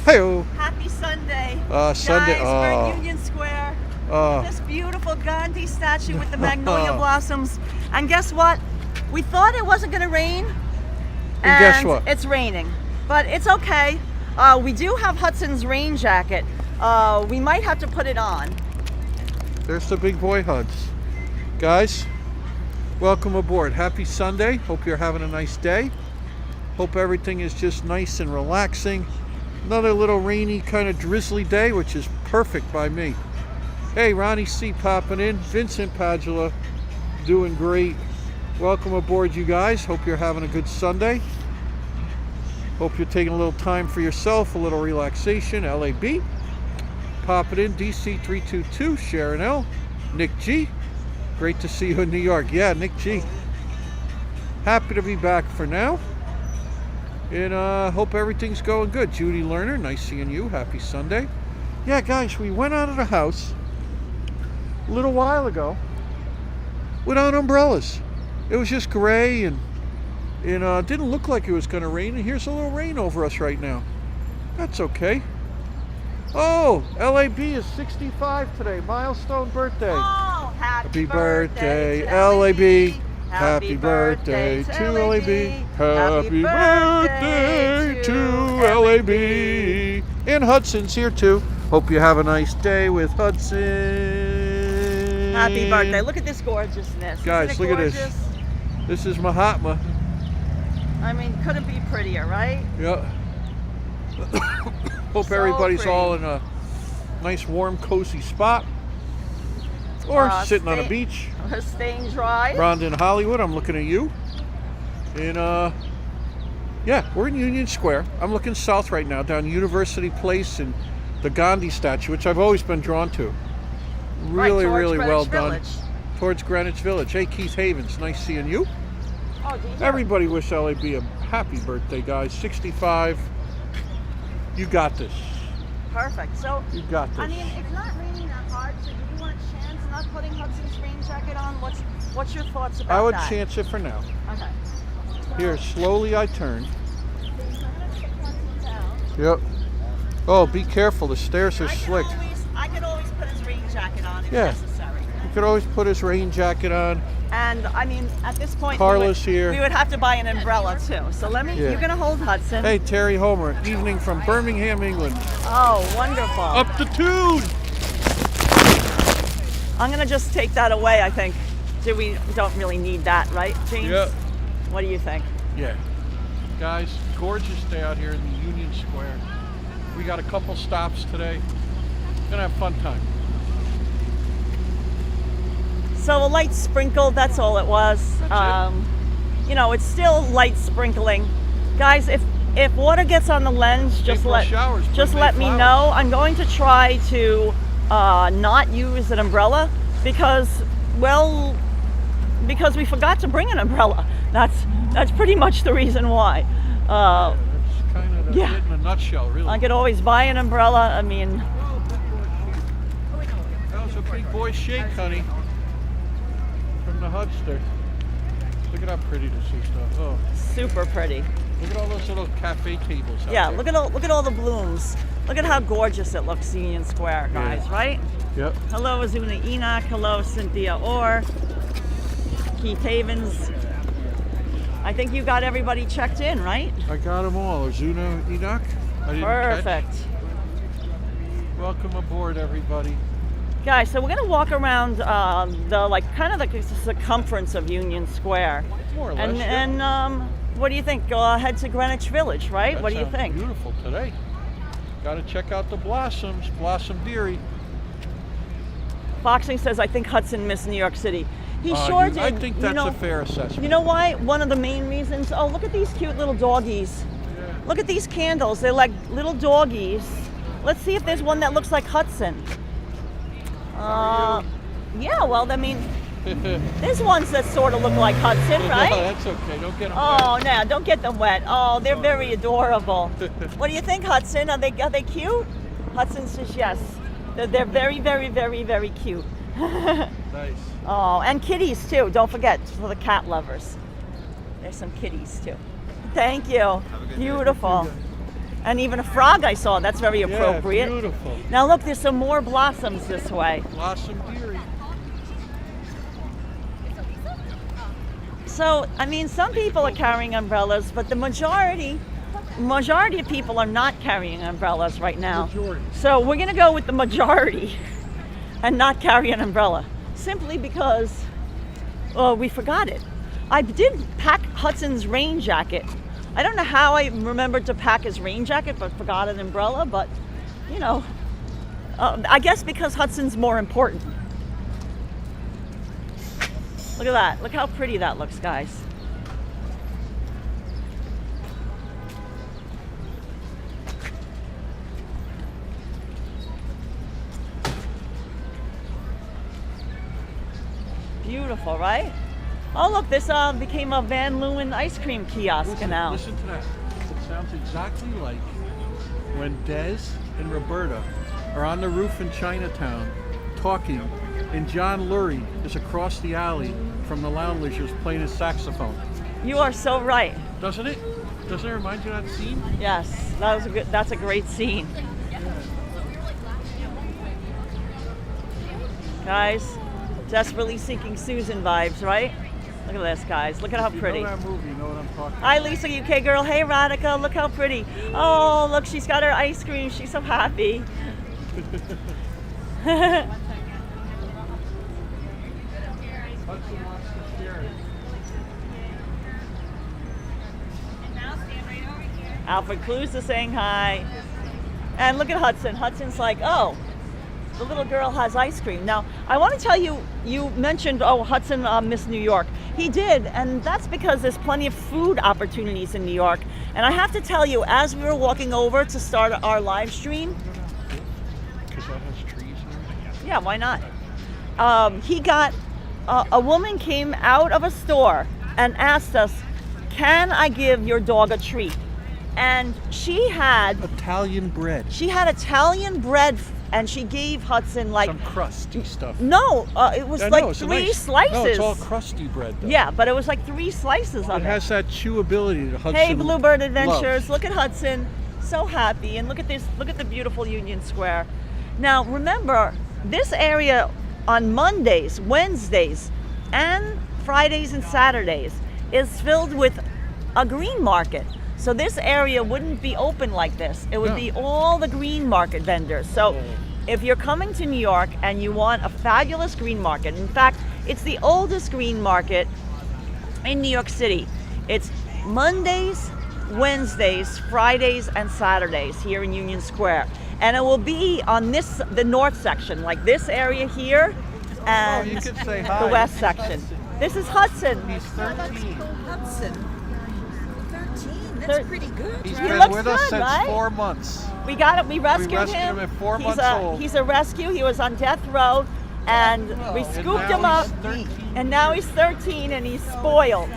Hey-o. Happy Sunday. Sunday. Guys, we're in Union Square. This beautiful Gandhi statue with the magnolia blossoms. And guess what? We thought it wasn't going to rain. And guess what? It's raining. But it's okay. We do have Hudson's rain jacket. We might have to put it on. There's the big boy Huds. Guys, welcome aboard. Happy Sunday. Hope you're having a nice day. Hope everything is just nice and relaxing. Another little rainy, kind of drizzly day, which is perfect by me. Hey, Ronnie C. popping in. Vincent Padula doing great. Welcome aboard, you guys. Hope you're having a good Sunday. Hope you're taking a little time for yourself, a little relaxation. LAB. Popping in. DC 322. Sharon L. Nick G. Great to see you in New York. Yeah, Nick G. Happy to be back for now. And hope everything's going good. Judy Lerner, nice seeing you. Happy Sunday. Yeah, guys, we went out of the house a little while ago without umbrellas. It was just gray and didn't look like it was going to rain. And here's a little rain over us right now. That's okay. Oh, LAB is 65 today. Milestone birthday. Oh, happy birthday, LAB. Happy birthday to LAB. Happy birthday to LAB. And Hudson's here too. Hope you have a nice day with Hudson. Happy birthday. Look at this gorgeousness. Guys, look at this. This is Mahatma. I mean, couldn't be prettier, right? Yeah. Hope So everybody's pretty. all in a nice, warm, cozy spot. Or sitting on a beach. Staying dry. Rhonda in Hollywood, I'm looking at you. And yeah, we're in Union Square. I'm looking south right now, down University Place and the Gandhi statue, which I've always been drawn to. Really, really well done. Towards Greenwich Village. Hey, Keith Havens, nice seeing you. Oh, DJ. Everybody wish LAB a happy birthday, guys. 65. You got this. Perfect. So, You got this. I mean, it's not raining that hard, so do you want to chance not putting Hudson's rain jacket on? What's your thoughts about that? I would chance it for now. Okay. Here, slowly I turn. So I'm going to put Hudson down. Yep. Oh, be careful. The stairs are slick. I could always put his rain jacket on if Yeah. necessary. You could always put his rain jacket on. And I mean, at this point, Karla's we here. would have to buy an umbrella too. So let me. Yeah. You're gonna hold Hudson. Hey, Terry Homer. Evening from Birmingham, England. Oh, wonderful. Up the tune. I'm gonna just take that away. I think. We don't really need that, right, James? Yeah. What do you think? Yeah. Guys, gorgeous day out here in the Union Square. We got a couple stops today. Gonna have a fun time. So a light sprinkle, that's all it was. That's You know, it's still light sprinkling. Guys, if water gets on the lens, just April let showers bring let May me flowers. know. I'm going to try to not use an umbrella because we forgot to bring an umbrella. That's pretty much the reason why. That's kind of yeah. it in a nutshell, really. I could always buy an umbrella. I mean, That was a big boy shake, honey. From the Hudster. Look at how pretty this is, stuff. Oh, super pretty. look at all those little cafe tables out Yeah, there. look at all the blooms. Look at how gorgeous it looks, Union Square, guys. Yeah. Right? Yep. Hello, Azuna Enoch. Hello, Cynthia Orr. Keith Havens. I think you got everybody checked in, right? I got them all. Azuna Enoch. I didn't Perfect. catch. Welcome aboard, everybody. Guys, so we're gonna walk around the circumference of Union Square. More or less. And yeah. and what do you think? Head to Greenwich Village, right? That What do you sounds think? Beautiful today. Got to check out the blossoms. Blossom Deary. Boxing says, I think Hudson missed New York City. He sure did. I think that's a a fair assessment. You know why? One of the main reasons. Oh, look at these cute little doggies. Yeah. Look at these candles. They're like little doggies. Let's see if there's one that looks like Hudson. Yeah, well, I mean, there's ones that sort of look like Hudson, right? No, that's okay. Don't get them Oh, no, don't get them wet. Oh, they're very adorable. What do you think, Hudson? Are they cute? Hudson says yes. They're very, very, very, very cute. Nice. Oh, and kitties too. Don't forget, for the cat lovers. There's some kitties too. Thank you. Beautiful. And even a frog I saw. That's very appropriate. Yeah, beautiful. Now look, there's some more blossoms this way. Blossom Deary. So, I mean, some people are carrying umbrellas, but the majority of people are not carrying umbrellas right now. Majority. So we're gonna go with the majority and not carry an umbrella, simply because we forgot it. I did pack Hudson's rain jacket. I don't know how I remembered to pack his rain jacket, but forgot an umbrella. But you know, I guess because Hudson's more important. Look at that. Look how pretty that looks, guys. Beautiful, right? Oh, look, this became a Van Leeuwen ice cream kiosk now. Listen to that. It sounds exactly like when Des and Roberta are on the roof in Chinatown talking, and John Lurie is across the alley from the Loungers playing his saxophone. You are so right. Doesn't it? Doesn't it remind you of that scene? Yes, that's a great scene. Guys, Desperately Seeking Susan vibes, right? Look at this, guys. Look at how pretty. You know that movie, you know what I'm talking about. Hi, Lisa, UK girl. Hey, Radhika. Look how pretty. Oh, look, she's got her ice cream. She's so happy. Hudson wants to share it. Alfred Clues is saying hi. And look at Hudson. Hudson's like, oh, the little girl has ice cream. Now, I want to tell you, you mentioned, oh, Hudson missed New York. He did, and that's because there's plenty of food opportunities in New York. And I have to tell you, as we were walking over to start our live stream, Because that has trees and everything. yeah, why not? He got, a woman came out of a store and asked us, can I give your dog a treat? And she had Italian bread. Italian bread, and she gave Hudson like Some crusty stuff. no, it was I like know, it's a three nice- slices. No, it's all crusty bread though. Yeah, but it was like 3 slices It of it. has that chewability that Hudson Hey, Bluebird Adventures! loves. Look at Hudson, so happy, and look at this. Look at the beautiful Union Square. Now remember, this area on Mondays, Wednesdays, and Fridays and Saturdays is filled with a green market. So this area wouldn't be open like this. It would No. be all the green market vendors. So if you're coming to New York and you want a fabulous green market, in fact, it's the oldest green market in New York City. It's Mondays, Wednesdays, Fridays, and Saturdays here in Union Square. And it will be on the north section, like this area here, and you could say hi. the west section. This is Hudson. He's 13. Hudson. 13. Thir- That's pretty good. He's right? been looks with us good, since right? 4 months. We got it. We rescued rescued him at 4 he's months a, old. He's a rescue. He was on death row, and we And scooped now him up. he's 13. And now he's 13, and he's spoiled.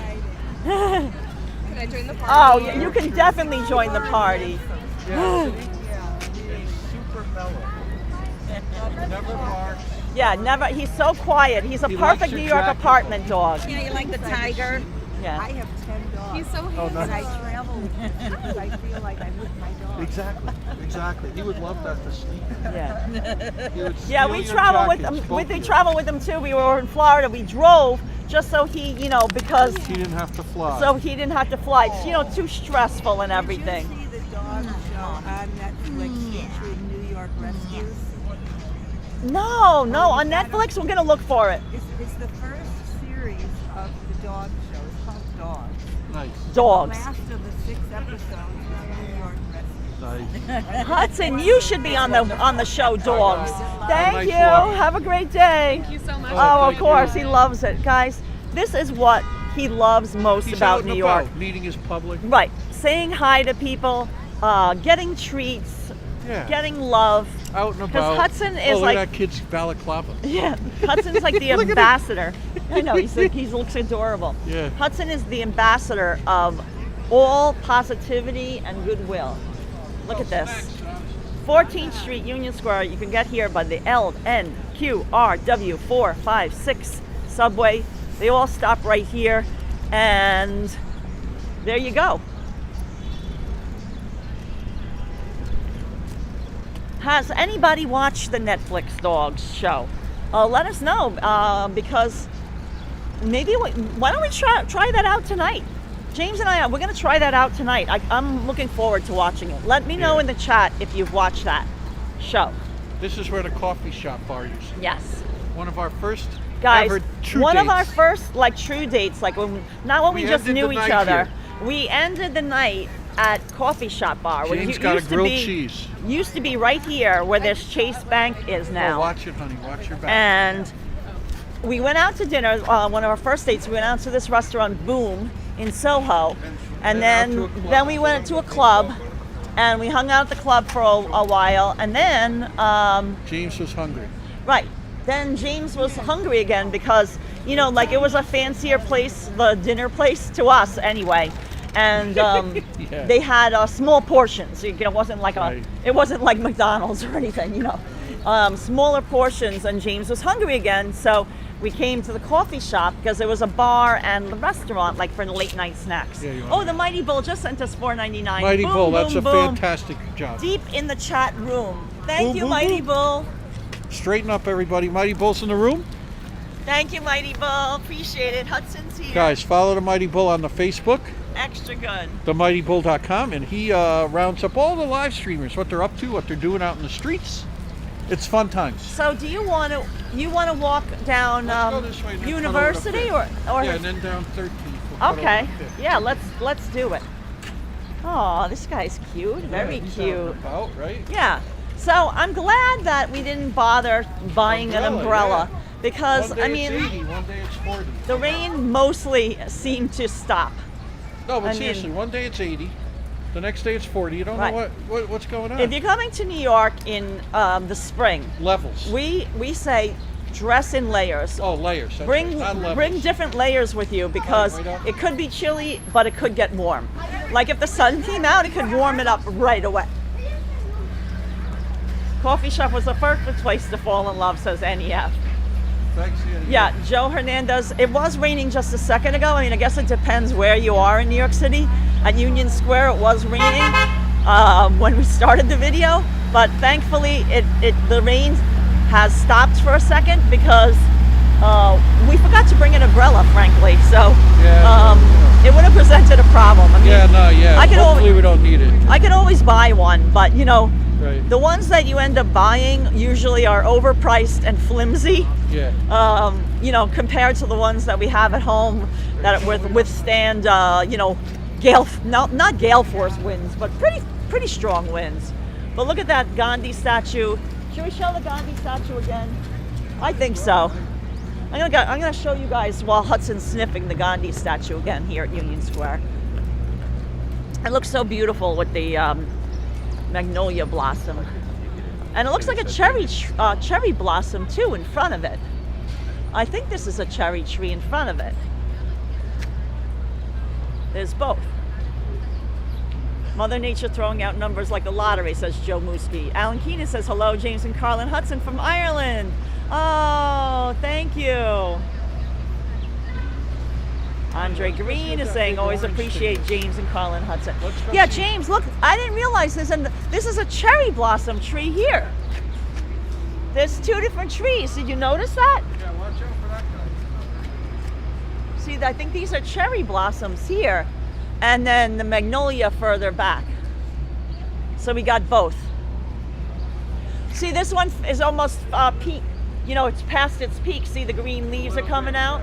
Can I join the party? Oh, you can definitely join the party. Yeah, he's super mellow. Never barks. Yeah, never. He's so quiet. He's a He likes perfect your New York jacket. apartment dog. Yeah, you like the tiger? Yeah. I have 10 dogs. He's so Oh, handsome. And I nice. travel because I feel like I'm with my dogs. Exactly. He would love that to sleep. Yeah. He would Yeah, steal we your travel with jackets, him. both We of you. travel with him too. We were in Florida. We drove just so he, because He didn't have to fly. so he didn't have to fly. It's too stressful and everything. Did you see the dog show on Netflix featuring New York rescues? No, on Netflix. We're gonna look for it. It's the first series of the dog show. It's called Dogs. Nice. Dogs. Last of the 6 episodes was New York rescues. Nice. Hudson, you should be on the show Dogs. Thank Nice you. walk. Have a great day. Thank you so much. Oh, of thank course, you. he loves it, guys. This is what he loves most He's about out New and York. about, meeting his public. Right, saying hi to people, getting treats, Yeah. getting love. Out and 'Cause about. Hudson is look like- at that kid's balaclava. Yeah, Hudson's like the ambassador. I know, he looks adorable. Yeah. Hudson is the ambassador of all positivity and goodwill. Look at this. 14th Street, Union Square. You can get here by the LNQRW 456 subway. They all stop right here, and there you go. Has anybody watched the Netflix Dogs show? Let us know because maybe why don't we try that out tonight? James and we're going to try that out tonight. I'm looking forward to watching it. Let me know in the chat if you've watched that show. This is where the coffee shop bar used to be. Yes. One of our first Guys, ever true one dates. of our first like true dates, like not when we just ended knew the each night other. here. We ended the night at coffee shop bar. James got a grilled cheese. Used to be right here where this Chase Bank is now. Oh, watch it, honey. Watch your back. And we went out to dinner. One of our first dates, we went out to this restaurant, Boom, in Soho, and then we went to a club, and we hung out at the club for a while, and then James was hungry. right. Then James was hungry again because like it was a fancier place, the dinner place to us anyway, and they had small portions. It wasn't like it wasn't like McDonald's or anything, smaller portions, and James was hungry again, so we came to the coffee shop because there was a bar and a restaurant like for the late night snacks. Yeah, the Mighty Bull just sent us $4.99. Mighty boom, Bull, that's boom, a boom. fantastic job. Deep in the chat room. Thank Boom, you, boom, Mighty boom. Bull. Straighten up, everybody. Mighty Bull's in the room. Thank you, Mighty Bull. Appreciate it. Hudson's here. Guys, follow the Mighty Bull on the Facebook, Extra good. themightybull.com, and he rounds up all the live streamers, what they're up to, what they're doing out in the streets. It's fun times. So do you want to walk down Let's go this way and then cut University over to or yeah, and then down 13th. We'll cut okay. over to 5th. Yeah, let's do it. Oh, this guy's cute. Very he's out and cute. about, right? Yeah. So I'm glad that we didn't bother buying an umbrella yeah. because One day it's 80, I mean one day it's 40. the rain mostly seemed to stop. No, but I mean- seriously, one day it's 80, the next day it's 40. You don't Right. know what's going on. If you're coming to New York in the spring, Levels. we say dress in layers. Oh, layers. That's Bring right, not levels. bring different layers with you because Right up. it could be chilly, but it could get warm. Like if the sun came out, it could warm it up right away. Coffee shop was the perfect place to fall in love, says NEF. Thanks, Yeah, Joe Hernandez. It was raining just a second ago. I mean, I guess it depends where you are in New York City. At Union Square, it was raining when we started the video, but thankfully, the rain has stopped for a second because we forgot to bring an umbrella, frankly. So it would have presented a problem. I mean, I could Hopefully we don't need it. I could always buy one, but Right. the ones that you end up buying usually are overpriced and flimsy. Yeah. Compared to the ones that we have at home that withstand, not gale force winds, but pretty strong winds. But look at that Gandhi statue. Should we show the Gandhi statue again? I think so. I'm gonna show you guys while Hudson's sniffing the Gandhi statue again here at Union Square. It looks so beautiful with the magnolia blossom, and it looks like a cherry blossom too in front of it. I think this is a cherry tree in front of it. There's both. Mother Nature throwing out numbers like the lottery, says Joe Mooski. Alan Keenan says, hello, James and Karla and Hudson from Ireland. Oh, thank you. Andre Green is saying, always appreciate James and Karla and Hudson. Yeah, James, look, I didn't realize this, and this is a cherry blossom tree here. There's two different trees. Did you notice that? Yeah, watch out for that guy. See, I think these are cherry blossoms here, and then the magnolia further back. So we got both. See, this one is almost peak. It's past its peak. See, the green leaves are coming out.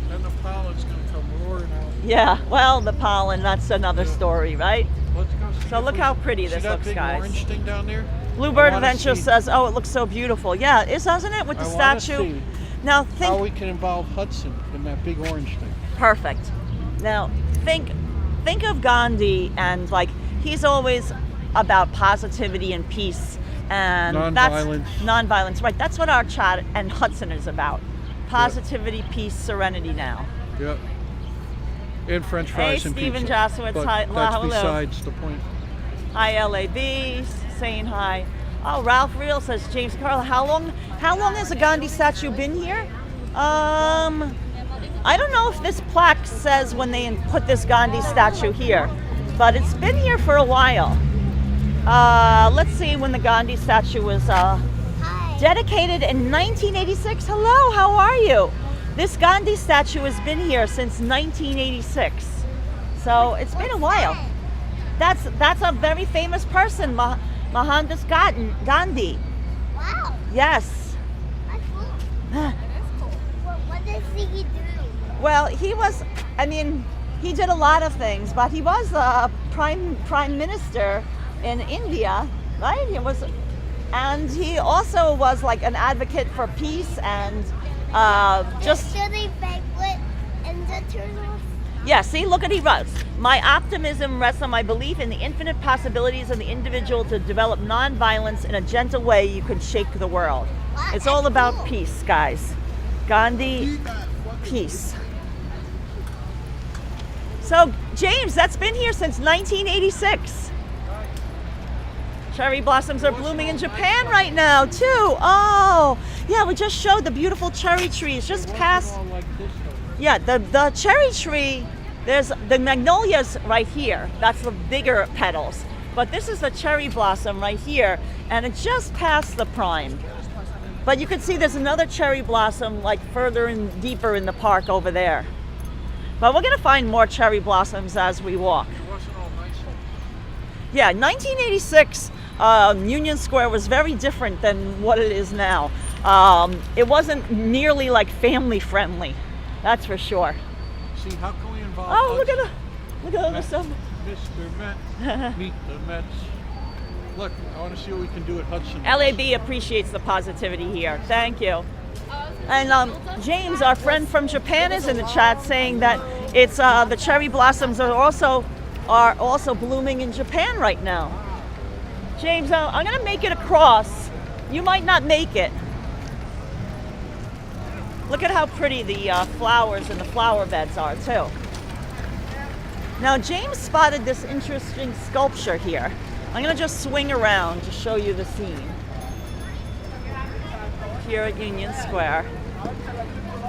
Then the pollen's going to come roaring out. Yeah, well, the pollen, that's another story, right? Let's go see So if look we- how pretty see this that looks, big guys. orange thing down there? Bluebird I wanna Adventure see says, oh, it looks so beautiful. Yeah, doesn't it, with the I wanna statue? see Now, how we can involve Hudson in that big orange thing. perfect. Now, think of Gandhi, and he's always about positivity and peace. And Non-violence. That's non-violence, right? That's what our chat and Hudson is about. Positivity, peace, serenity now. Yep. And French fries and Stephen pizza. Jassowitz, But hi- that's hello. besides the point. ILAB saying hi. Oh, Ralph Real says, James Karla, how long has the Gandhi statue been here? I don't know if this plaque says when they put this Gandhi statue here, but it's been here for a while. Let's see when the Gandhi statue was dedicated in 1986. Hello, how are you? This Gandhi statue has been here since 1986. So it's been a while. That's a very famous person, Mohandas Gandhi. Wow, Yes. that's cool. That is cool. What does he do? Well, he did a lot of things, but he was a prime minister in India, right? And he also was like an advocate for peace and just. Should they banquet in the turtles? Yeah, see, look at he writes. My optimism rests on my belief in the infinite possibilities of the individual to develop non-violence in a gentle way you could shake the world. Wow, It's all that's about cool. peace, guys. Gandhi, peace. So, James, that's been here since 1986. Cherry blossoms are blooming in Japan right now, too. Oh, yeah, we just showed the beautiful cherry trees just past. All like this, though. Yeah, the cherry tree, there's the magnolias right here. That's the bigger petals. But this is the cherry blossom right here, and it's just past the prime. But you can see there's another cherry blossom like further and deeper in the park over there. But we're gonna find more cherry blossoms as we walk. It wasn't all nice. Yeah, 1986, Union Square was very different than what it is now. It wasn't nearly like family friendly, that's for sure. See, how can we involve Oh, look Hudson? at all the stuff. Mr. Met, meet the Mets. Look, I want to see what we can do at Hudson. LAB appreciates the positivity here. Thank you. And James, our friend from Japan, is in the chat saying that it's the cherry blossoms are also blooming in Japan right now. James, I'm gonna make it across. You might not make it. Look at how pretty the flowers and the flower beds are too. Now James spotted this interesting sculpture here. I'm gonna just swing around to show you the scene. Here at Union Square.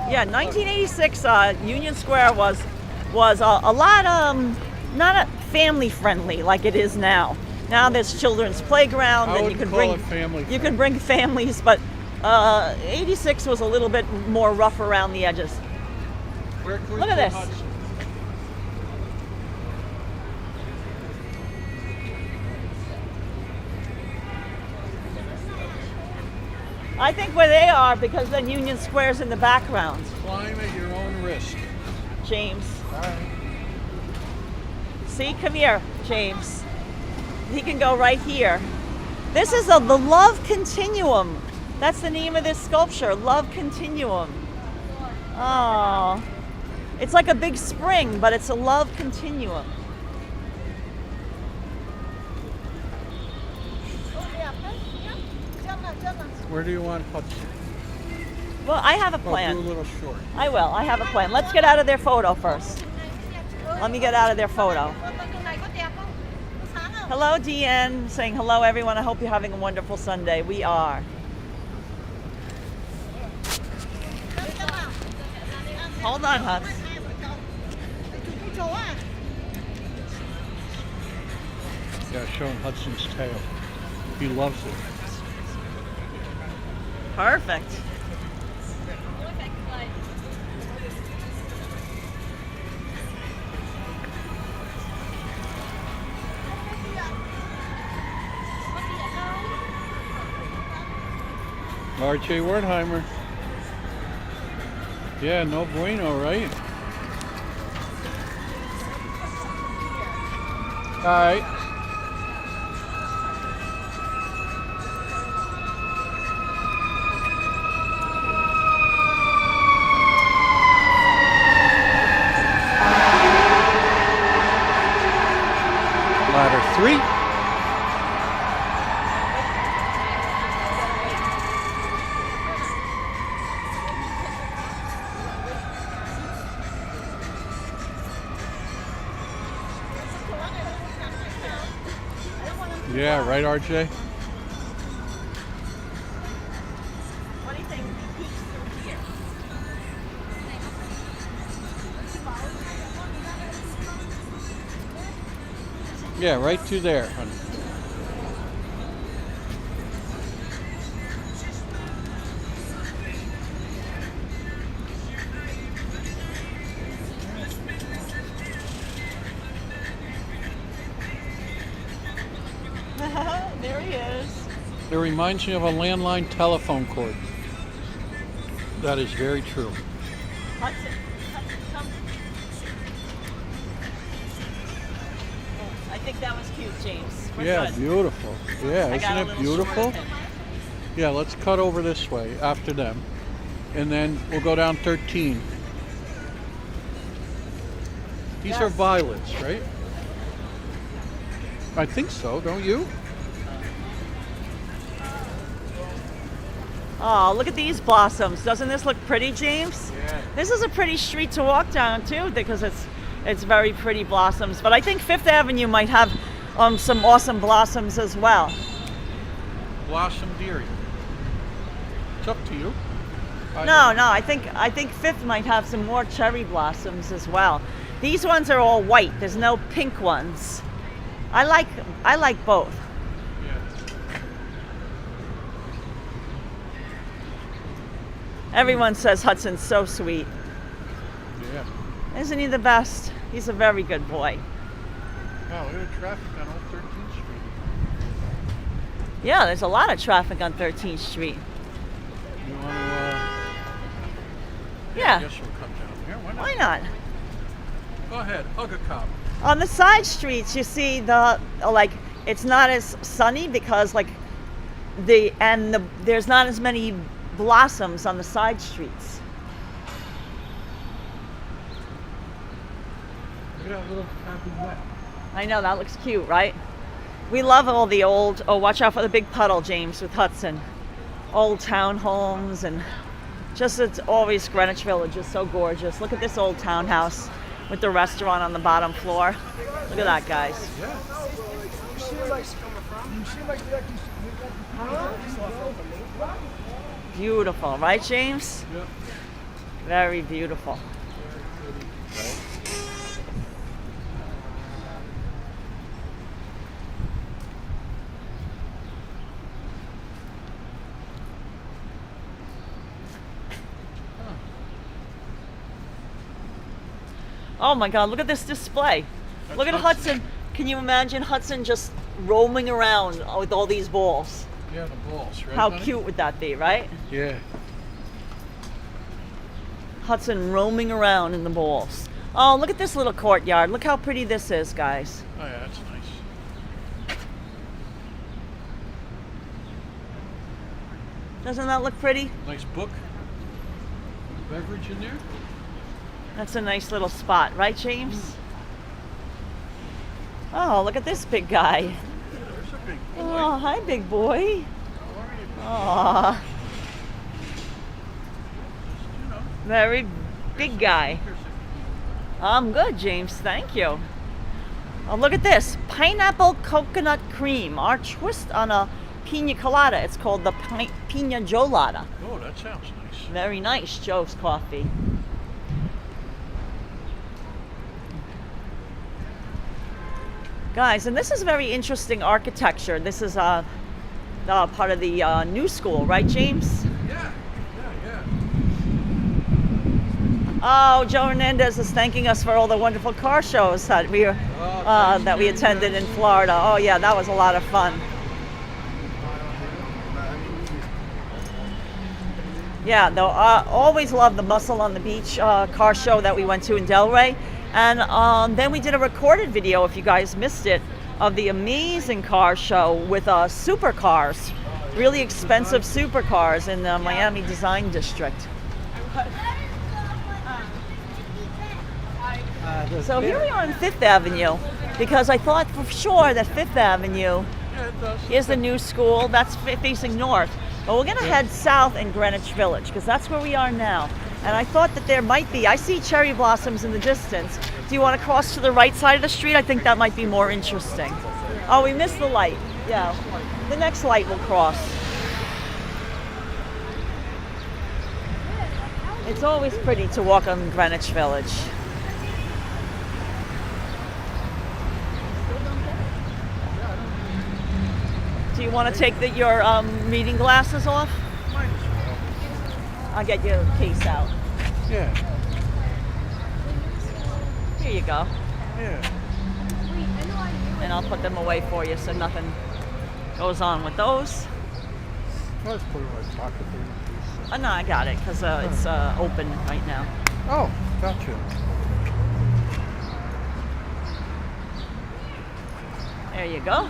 Yeah, 1986 Union Square was a lot not family friendly like it is now. Now there's children's playground I and wouldn't call it family you can bring families, but 86 was a little bit more rough around the edges. Where can we Look at put this. Hudson? I think where they are because then Union Square's in the background. Climb at your own risk. James. All right. See, come here, James. He can go right here. This is the Love Continuum. That's the name of this sculpture, Love Continuum. Oh, it's like a big spring, but it's a love continuum. Where do you want Hudson? Well, I have a Oh, plan. do a little short. I will. I have a plan. Let's get out of their photo first. Let me get out of their photo. Hello, DN. Saying hello, everyone. I hope you're having a wonderful Sunday. We are. Hold on, Hutz. Yeah, show him Hudson's tail. He loves it. Perfect. R.J. Wertheimer. Yeah, no bueno, right? All right. Ladder 3. Yeah, right, RJ? What do you think? He peeks through here. Yeah, right to there, honey. There he is. It reminds me of a landline telephone cord. That is very true. Hudson, come. I think that was cute, James. We're Yeah, good. beautiful. Yeah, I got a isn't it little beautiful? short of him. Yeah, let's cut over this way after them. And then we'll go down 13. These are Yes. violets, right? I think so, don't you? Oh, look at these blossoms. Doesn't this look pretty, James? Yeah. This is a pretty street to walk down too, because it's very pretty blossoms. But I think Fifth Avenue might have some awesome blossoms as well. Blossom Deary. It's up to you. No, I think Fifth might have some more cherry blossoms as well. These ones are all white. There's no pink ones. I like both. Yeah. Everyone says Hudson's so sweet. Yeah. Isn't he the best? He's a very good boy. Wow, look at the traffic on Old 13th Street. Yeah, there's a lot of traffic on 13th Street. You want to, I Yeah, guess we'll come down here. Why not? why not? Go ahead, hug a cop. On the side streets, you see it's not as sunny because there's not as many blossoms on the side streets. Look at that little happy wet. I know, that looks cute, right? We love all the old, watch out for the big puddle, James, with Hudson. Old townhomes and it's always Greenwich Village is so gorgeous. Look at this old townhouse with the restaurant on the bottom floor. Look at that, guys. Yeah. Beautiful, right, James? Yep. Very beautiful. Oh my God, look at this display. That's Look at Hudson. Hudson. Can you imagine Hudson just roaming around with all these balls? Yeah, the balls, right? How honey? cute would that be, right? Yeah. Hudson roaming around in the balls. Oh, look at this little courtyard. Look how pretty this is, guys. Oh yeah, that's nice. Doesn't that look pretty? Nice book. Beverage in there. That's a nice little spot, right, James? Oh, look at this big guy. There's a big boy. Oh, hi, big boy. How are you? Oh, You know. very big guy. I'm good, James. Thank you. Oh, look at this. Pineapple coconut cream. Our twist on a pina colada. It's called the pina colada. Oh, that sounds nice. Very nice, Joe's Coffee. Guys, and this is very interesting architecture. This is part of the new school, right, James? Yeah. Oh, Joe Hernandez is thanking us for all the wonderful car shows that we attended in Florida. Oh yeah, that was a lot of fun. Yeah, though, always loved the Muscle on the Beach car show that we went to in Delray. And then we did a recorded video, if you guys missed it, of the amazing car show with supercars, really expensive supercars in the Miami Design District. So here we are on Fifth Avenue, because I thought for sure that Fifth Avenue Yeah, it does. is the new school. That's facing north. But we're going to head south in Greenwich Village, because that's where we are now. And I thought that there might be, I see cherry blossoms in the distance. Do you want to cross to the right side of the street? I think that might be more interesting. Oh, we missed the light. Yeah, the next light will cross. It's always pretty to walk on Greenwich Village. Do you want to take your reading glasses off? Might as well. I'll get your case out. Yeah. Here you go. Yeah. And I'll put them away for you so nothing goes on with those. I'll just put it in my pocket there. Oh, no, I got it because it's open right now. Oh, gotcha. There you go.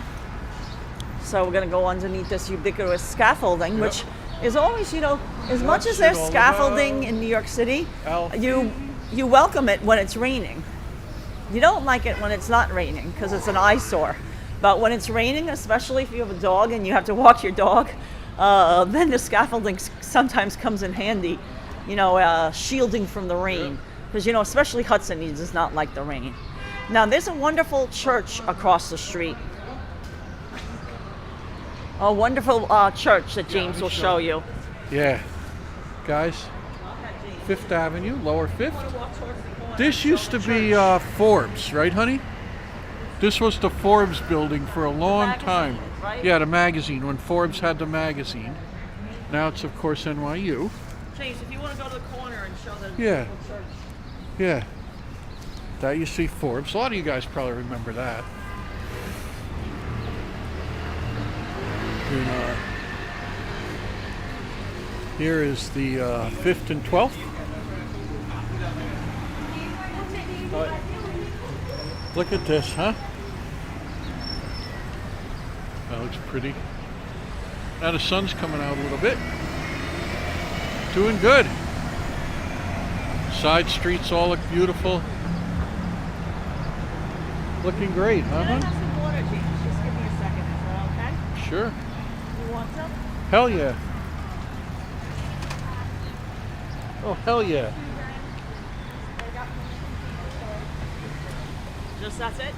So we're going to go underneath this ubiquitous scaffolding, which is always, you know, as much as there's scaffolding in New York City, you welcome it when it's raining. You don't like it when it's not raining because it's an eyesore. But when it's raining, especially if you have a dog and you have to walk your dog, then the scaffolding sometimes comes in handy, you know, shielding from the rain. Because, you know, especially Hudson, he does not like the rain. Now, there's a wonderful church across the street. A wonderful church that James will show you. Yeah. Guys, 5th Avenue, Lower 5th. This used to be Forbes, right, honey? This was the Forbes building for a long time. Right? Yeah, the magazine, when Forbes had the magazine. Now it's, of course, NYU. James, if you want to go to the corner and show the Yeah. beautiful church. Yeah. That you see Forbes. A lot of you guys probably remember that. And, here is the 5th and 12th. Look at this, huh? That looks pretty. Now the sun's coming out a little bit. Doing good. Side streets all look beautiful. Looking great, huh? Can I have some water, James? Just give me a second. Is that okay? Sure. You want some? Hell yeah. Oh, hell yeah. Just that's it?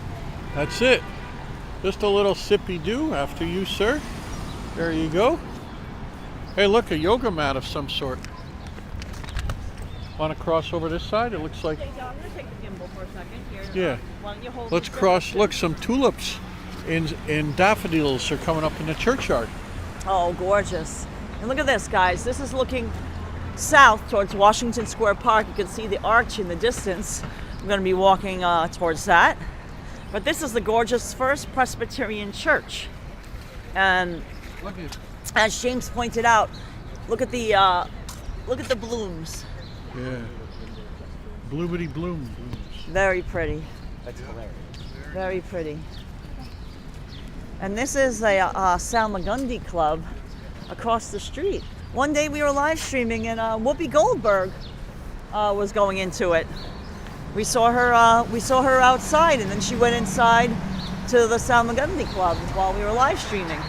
That's it. Just a little sippy do after you, sir. There you go. Hey, look, a yoga mat of some sort. Want to cross over this side? It looks like... Okay, so I'm going to take the gimbal for a second here. Yeah. Why don't you hold Let's it for cross. a Look, some tulips and daffodils are coming up in the churchyard. Oh, gorgeous. And look at this, guys. This is looking south towards Washington Square Park. You can see the arch in the distance. I'm going to be walking towards that. But this is the gorgeous First Presbyterian Church. And Look at as James pointed out, look at the blooms. yeah. Bloomity bloom blooms. Very pretty. That's hilarious. Very pretty. And this is a Salma Gandhi club across the street. One day we were live streaming and Whoopi Goldberg was going into it. We saw her outside, and then she went inside to the Salma Gandhi club while we were live streaming.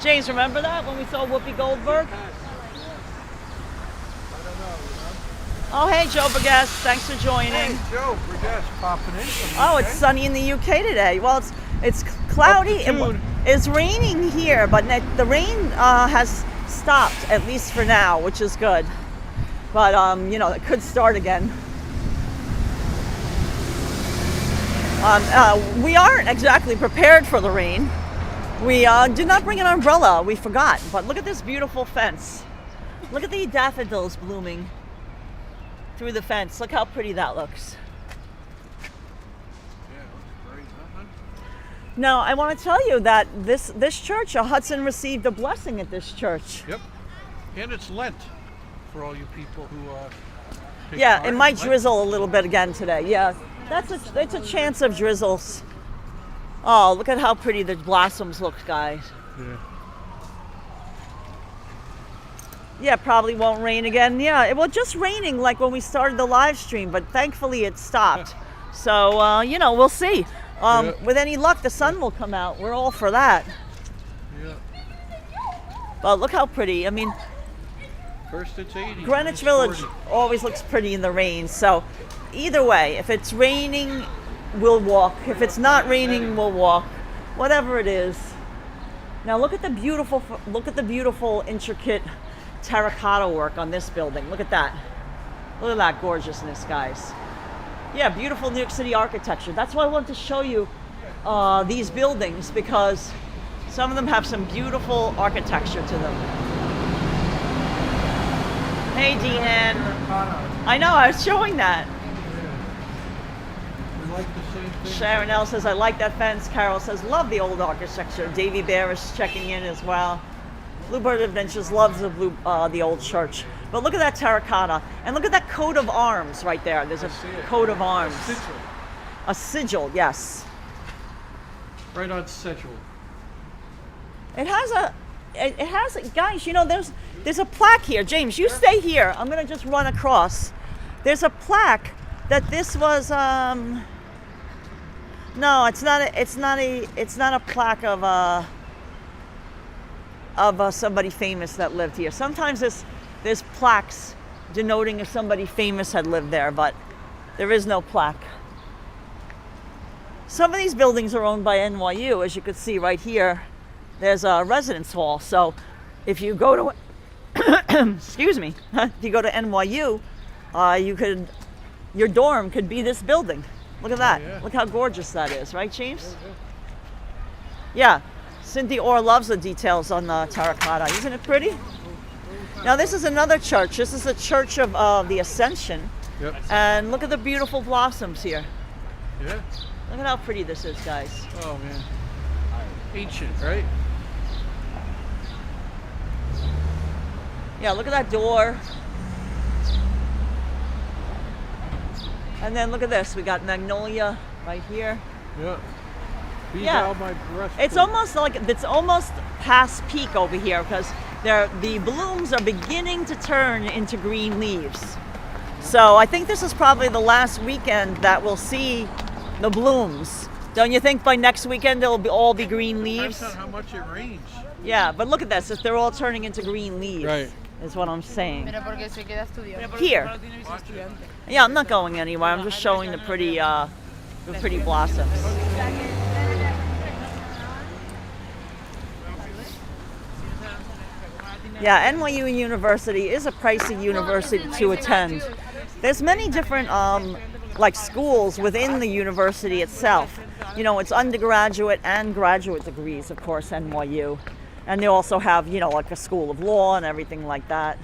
James, remember that when we saw Whoopi Goldberg? Oh, hey, Joe Burgess. Thanks for joining. Hey, Joe, Burgess popping in. Oh, it's sunny in the UK today. Well, it's cloudy. It's raining here, but the rain has stopped, at least for now, which is good. But, you know, it could start again. We aren't exactly prepared for the rain. We did not bring an umbrella. We forgot. But look at this beautiful fence. Look at the daffodils blooming through the fence. Look how pretty that looks. Now, I want to tell you that this church, Hudson received a blessing at this church. Yep. And it's Lent for all you people who take Yeah, part it in might Lent. drizzle a little bit again today. Yeah, it's a chance of drizzles. Oh, look at how pretty the blossoms look, guys. Yeah. Yeah, probably won't rain again. Yeah, it was just raining like when we started the live stream, but thankfully it stopped. So, you know, we'll see. Yeah. With any luck, the sun will come out. We're all for that. Yeah. But look how pretty. I mean, First it's 80. Greenwich then it's Village 40. always looks pretty in the rain. So either way, if it's raining, we'll walk. If it's not raining, we'll walk. Whatever it is. Now look at the beautiful intricate terracotta work on this building. Look at that. Look at that gorgeousness, guys. Yeah, beautiful New York City architecture. That's why I wanted to show you these buildings, because some of them have some beautiful architecture to them. Hey, Dehan. I know, I was showing that. We like the same Sharon L says, I like that fence. Carol says, love the old architecture. Davy Bear is checking in as well. Bluebird Adventures loves the old church. But look at that terracotta. And look at that coat of arms right there. There's a coat of arms. A sigil, yes. Right on sigil. It has, guys, you know, there's a plaque here. James, you stay here. I'm going to just run across. There's a plaque that this was, no, it's not a plaque of somebody famous that lived here. Sometimes there's plaques denoting if somebody famous had lived there, but there is no plaque. Some of these buildings are owned by NYU, as you can see right here. There's a residence hall. So if you go to, excuse me, if you go to NYU, your dorm could be this building. Look at that. Yeah. Look how gorgeous that is, right, James? Yeah. Cynthia Orr loves the details on the terracotta. Isn't it pretty? Now this is another church. This is the Church of the Ascension. Yep. And look at the beautiful blossoms here. Yeah. Look at how pretty this is, guys. Oh man. Ancient, right? Yeah, look at that door. And then look at this. We got magnolia right here. Yeah. These Yeah. are my breath. It's almost like it's almost past peak over here because the blooms are beginning to turn into green leaves. So I think this is probably the last weekend that we'll see the blooms. Don't you think by next weekend it'll all be green leaves? Depends on how much it rains. Yeah, but look at this. If they're all turning into green leaves, Right. is what I'm saying. estudiando. Here. Yeah, I'm not going anywhere. I'm just showing the pretty blossoms. Yeah, NYU University is a pricey university to attend. There's many different like schools within the university itself. You know, it's undergraduate and graduate degrees, of course, NYU. And they also have, you know, like a school of law and everything like that.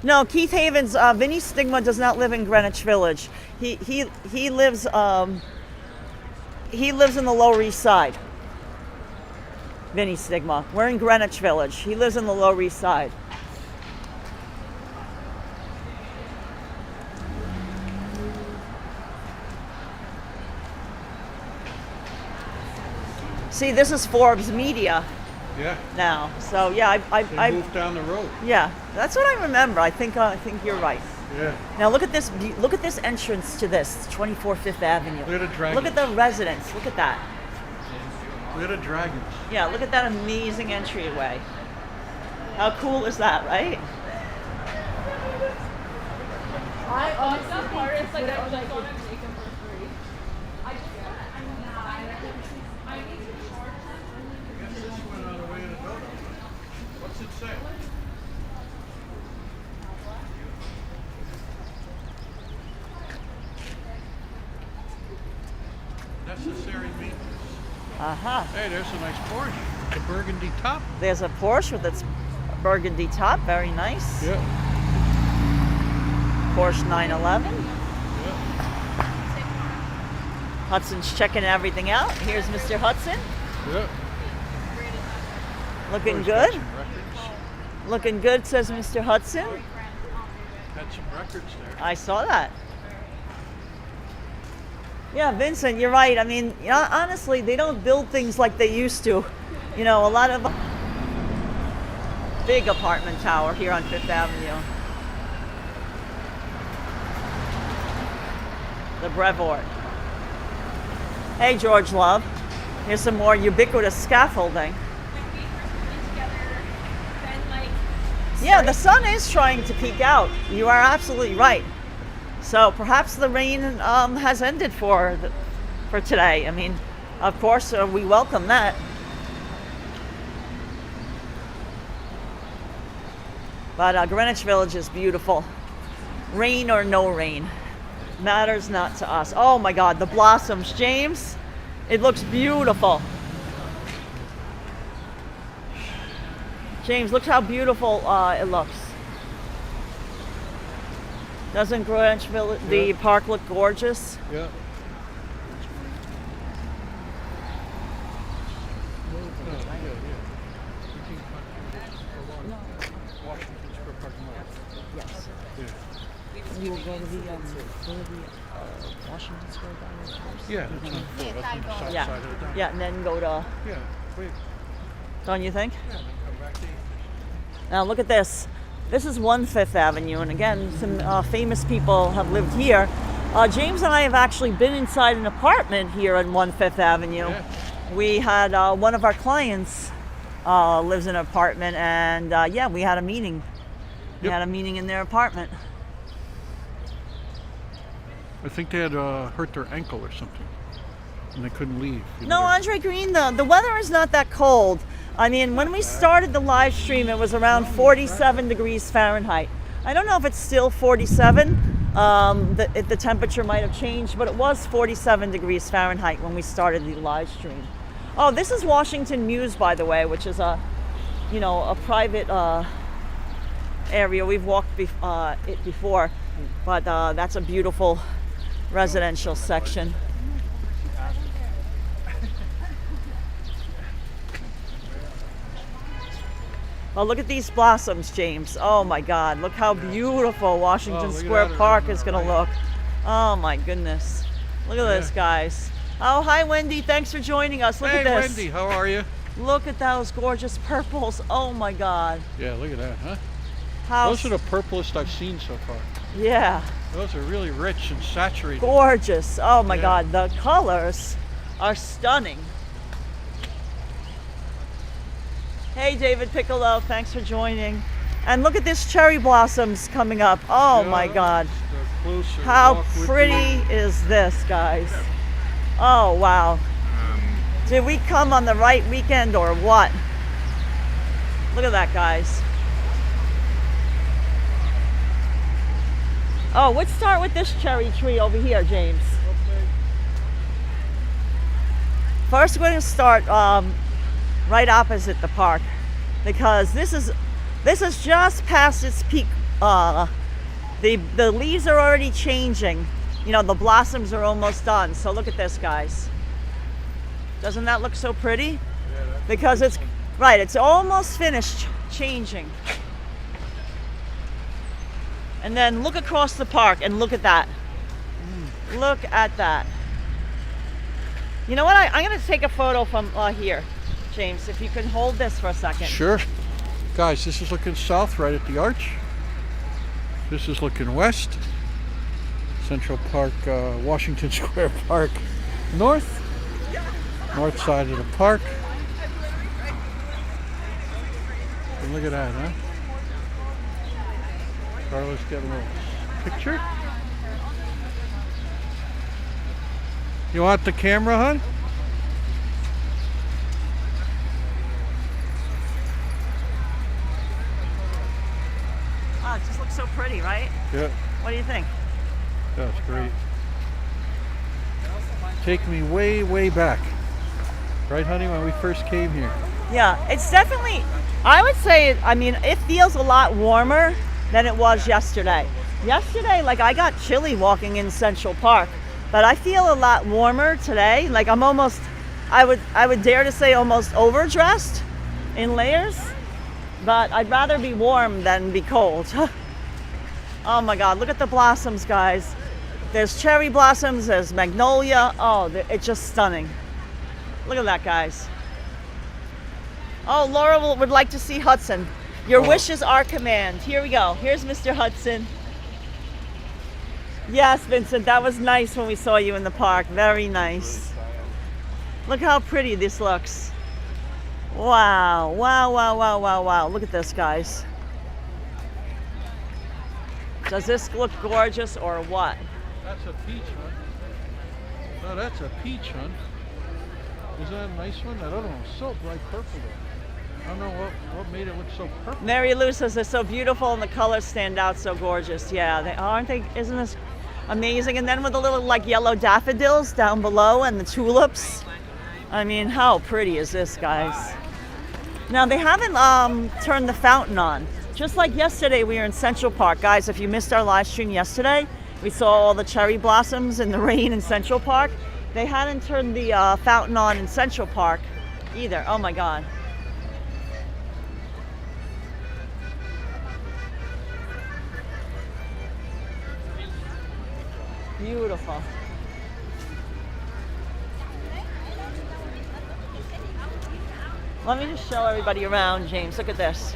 No, Keith Havens, Vinny Stigma does not live in Greenwich Village. He lives in the Lower East Side. Vinny Stigma. We're in Greenwich Village. He lives in the Lower East Side. See, this is Forbes Media Yeah. now. So yeah, They moved down the road. yeah, that's what I remember. I think you're right. Yeah. Now look at this. Look at this entrance to this 24 Fifth Avenue. Look at the dragons. Look at the residence. Look at that. Look at the dragons. Yeah, look at that amazing entryway. How cool is that, right? This went on the way to the building. What's it say? Necessary maintenance. Uh-huh. Hey, there's a nice Porsche. The burgundy top. There's a Porsche with its burgundy top. Very nice. Yeah. Porsche 911. Yeah. Hudson's checking everything out. Here's Mr. Hudson. Yeah. Looking Always got good. some records. Looking good, says Mr. Hudson. Had some records there. I saw that. Yeah, Vincent, you're right. I mean, you know, honestly, they don't build things like they used to. You know, a lot of big apartment tower here on Fifth Avenue. The Brevoort. Hey, George Love. Here's some more ubiquitous scaffolding. Yeah, the sun is trying to peek out. You are absolutely right. So perhaps the rain has ended for today. I mean, of course, we welcome that. But Greenwich Village is beautiful. Rain or no rain, matters not to us. Oh my God, the blossoms, James. It looks beautiful. James, look how beautiful it looks. Doesn't Greenwich Village, the park look gorgeous? Yeah. Yes. Yeah. You will go to the Washington Square Garden first? Yeah, that's on the south Yeah. side of the down. Yeah, and then go to, Yeah, wait. don't you think? Yeah, and then come back to Now look at this. This is 1/5 Avenue, and again, some famous people have lived here. James and I have actually been inside an apartment here on 1/5 Avenue. Yeah. We had one of our clients lives in an apartment, and yeah, we had a meeting. We Yep. had a meeting in their apartment. I think they had hurt their ankle or something, and they couldn't leave. You No, know, Andre Green, the weather is not that cold. I mean, when we started the live stream, it was around 47 degrees Fahrenheit. I don't know if it's still 47. The temperature might have changed, but it was 47 degrees Fahrenheit when we started the live stream. Oh, this is Washington Mews, by the way, which is a private area. We've walked it before, but that's a beautiful residential section. Oh, look at these blossoms, James. Oh my God, look how beautiful Washington look at Square that Park around is there, gonna right? look. Oh my goodness. Look at this, guys. Oh, hi Wendy, thanks for joining us. Look Hey, at this. Wendy, how are you? Look at those gorgeous purples. Oh my God. Yeah, look at that, huh? How, Those are the purplest I've seen so far. yeah, Those are really rich and saturated. gorgeous. Oh my Yeah. God, the colors are stunning. Hey David Piccolo, thanks for joining. And look at this cherry blossoms coming up. Oh Yeah, my God. the closer How walk with pretty you. is this, guys? Oh, wow. Did we come on the right weekend or what? Look at that, guys. Oh, let's start with this cherry tree over here, James. First, we're going to start right opposite the park because this is just past its peak. The leaves are already changing. You know, the blossoms are almost done. So look at this, guys. Doesn't that look so pretty? Because it's right, it's almost finished changing. And then look across the park and look at that. Look at that. You know what? I'm going to take a photo from here, James, if you can hold this for a second. Sure. Guys, this is looking south right at the arch. This is looking west. Central Park, Washington Square Park north. North side of the park. And look at that, huh? Karla's getting a little picture. You want the camera, hon? Oh, it just looks so pretty, right? Yeah, What do you think? that's great. Take me way, way back. Right, honey, when we first came here. Yeah, it's definitely, I would say, I mean, it feels a lot warmer than it was yesterday. Yesterday, like, I got chilly walking in Central Park, but I feel a lot warmer today. Like, I'm almost, I would dare to say almost overdressed in layers, but I'd rather be warm than be cold. Oh my God, look at the blossoms, guys. There's cherry blossoms, there's magnolia. Oh, it's just stunning. Look at that, guys. Oh, Laura would like to see Hudson. Your wish is our command. Here we go. Here's Mr. Hudson. Yes, Vincent, that was nice when we saw you in the park. Very nice. Look how pretty this looks. Wow, wow, wow, wow, wow, wow. Look at this, guys. Does this look gorgeous or what? That's a peach, huh? No, that's a peach, huh? Isn't that a nice one? That other one was so bright purple though. I don't know what made it look so purple. Mary Lou says they're so beautiful and the colors stand out so gorgeous. Yeah, they aren't they? Isn't this amazing? And then with the little like yellow daffodils down below and the tulips. I mean, how pretty is this, guys? Now they haven't turned the fountain on, Just like yesterday, we were in Central Park. Guys, if you missed our live stream yesterday, we saw all the cherry blossoms in the rain in Central Park. They hadn't turned the fountain on in Central Park either. Oh my God. Beautiful. Let me just show everybody around, James. Look at this.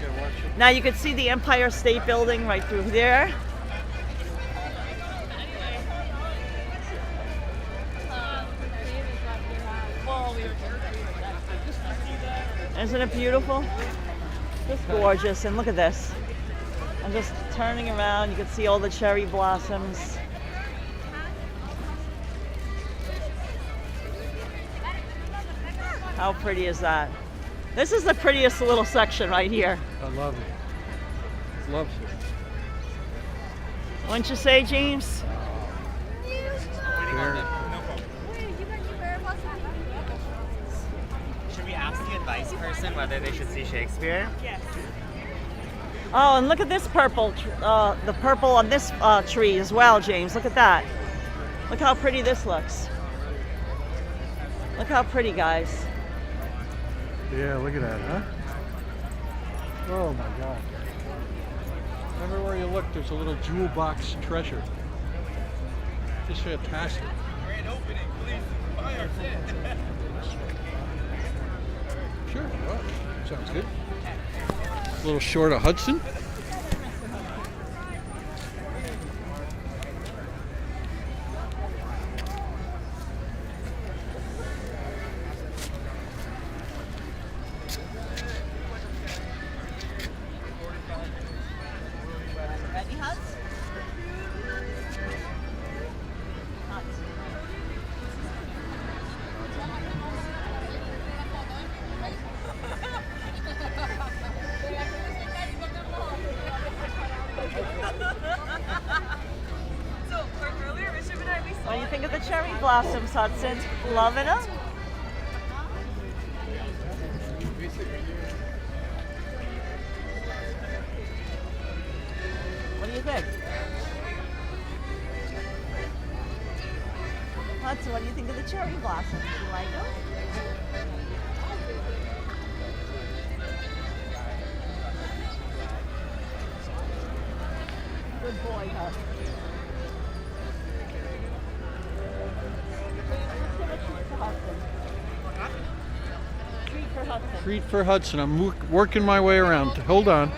Now you can see the Empire State Building right through there. Isn't it beautiful? Just gorgeous. And look at this. I'm just turning around. You can see all the cherry blossoms. How pretty is that? This is the prettiest little section right here. I love it. Loves it. Wouldn't you say, James? Very. Should we ask the advice person whether they should see Shakespeare? Yes. Oh, and look at this purple, the purple on this tree as well, James. Look at that. Look how pretty this looks. Look how pretty, guys. Yeah, look at that, huh? Oh my God. Everywhere you look, there's a little jewel box treasure. Just fantastic. Sure, well, sounds good. A little short of Hudson. Ready, Hudson? What do you think of the cherry blossoms, Hudson? Loving them? What do you think? Hudson, what do you think of the cherry blossoms? You like them? Good boy, Hudson. Treat for Hudson. Treat for Hudson. I'm working my way around. Hold on.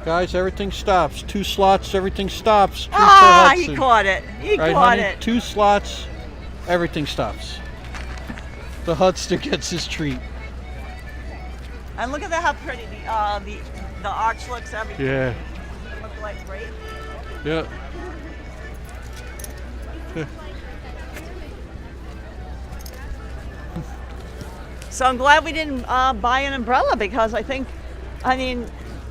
Guys, everything stops. 2 slots, everything stops. Treat for Ah, Hudson. he caught it. He Right, caught honey? it. 2 slots, everything stops. The Hudster gets his treat. And look at that, how pretty the arch looks. Everything. Yeah. Look like great. Yeah. So I'm glad we didn't buy an umbrella because I mean,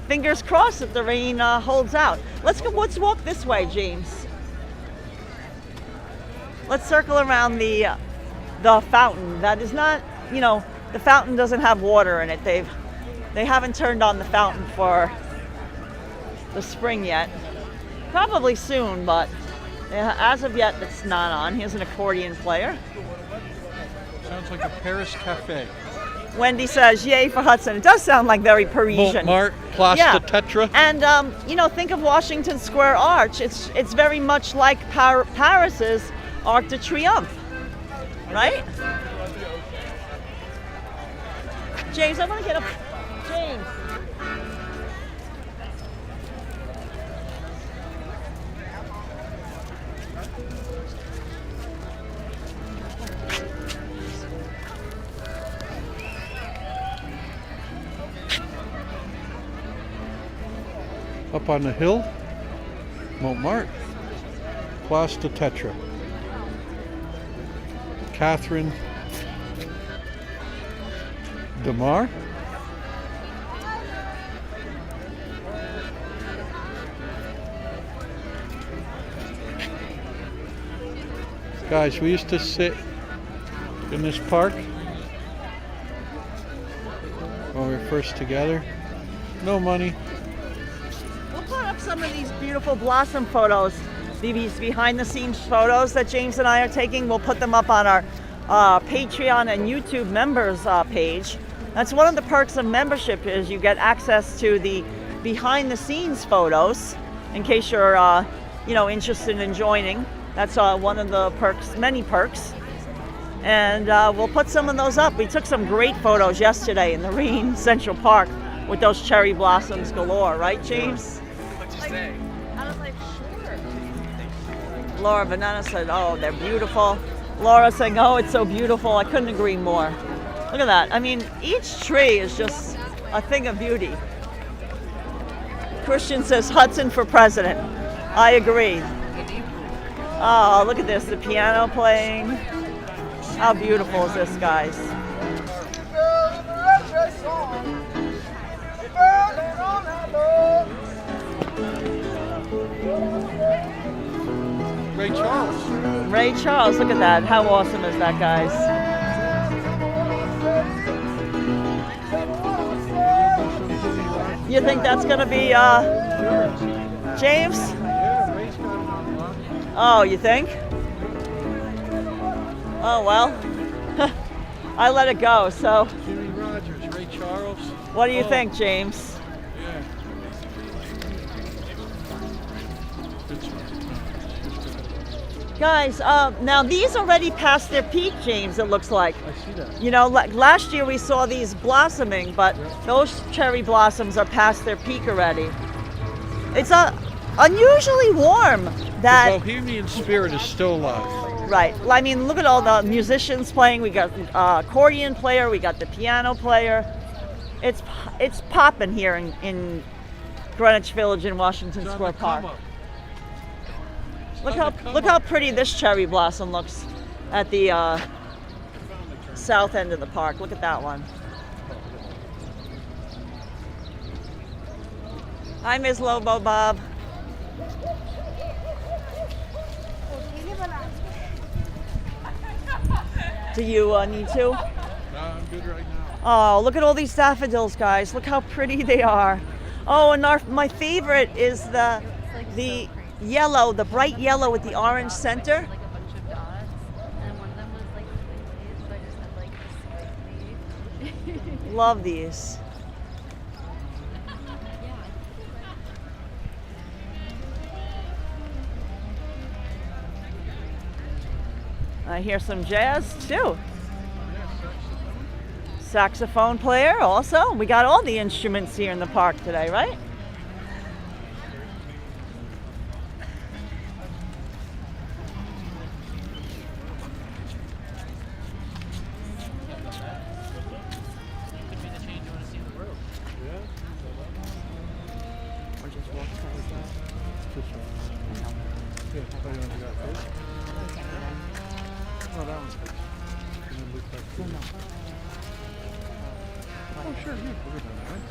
fingers crossed that the rain holds out. Let's walk this way, James. Let's circle around the fountain. That is not, you know, the fountain doesn't have water in it. They haven't turned on the fountain for the spring yet. Probably soon, but as of yet, it's not on. Here's an accordion player. Sounds like a Paris cafe. Wendy says, yay for Hudson. It does sound like very Parisian. Montmartre, Place de Tetra. And, you know, think of Washington Square Arch. It's very much like Paris's Arc de Triomphe, right? James, I want to get up. James. Up on the hill, Montmartre, Place de Tetra. Catherine Demar. Guys, we used to sit in this park. When we were first together. No money. We'll put up some of these beautiful blossom photos, these behind the scenes photos that James and I are taking. We'll put them up on our Patreon and YouTube members page. That's one of the perks of membership, is you get access to the behind the scenes photos in case you're interested in joining. That's one of the perks, many perks. And we'll put some of those up. We took some great photos yesterday in the Marine Central Park with those cherry blossoms galore, right, James? What'd you say? I was like, sure. Laura Banana said, oh, they're beautiful. Laura saying, oh, it's so beautiful. I couldn't agree more. Look at that. I mean, each tree is just a thing of beauty. Christian says, Hudson for president. I agree. Oh, look at this, the piano playing. How beautiful is this, guys? Ray Charles. Ray Charles, look at that. How awesome is that, guys? You think that's going to be James? Yeah, Ray's got it on lock. Oh, you think? Oh, well. I let it go, so. Jimmy Rogers, Ray Charles. What do you think, James? Yeah. Good stuff. Guys, now these already passed their peak, James, it looks like. I see that. You know, like last year we saw these blossoming, but those cherry blossoms are past their peak already. It's unusually warm. That The bohemian spirit is still alive. right. I mean, look at all the musicians playing. We got accordion player. We got the piano player. It's popping here in Greenwich Village in Washington It's on Square the Park. come up. Look how pretty this cherry blossom looks at the south end of the park. Look at that one. Hi, Ms. Lobo Bob. Do you need to? No, I'm good right now. Oh, look at all these daffodils, guys. Look how pretty they are. Oh, and my favorite is the yellow, the bright yellow with the orange center. Like a bunch of dots, and one of them was like squiggly, so I just had like a squiggly. Love these. I hear some jazz too. Saxophone player also. We got all the instruments here in the park today, right? Yeah, I don't know that first. Oh, that one's good. And then look back to it. Oh, sure, yeah, we're good on that.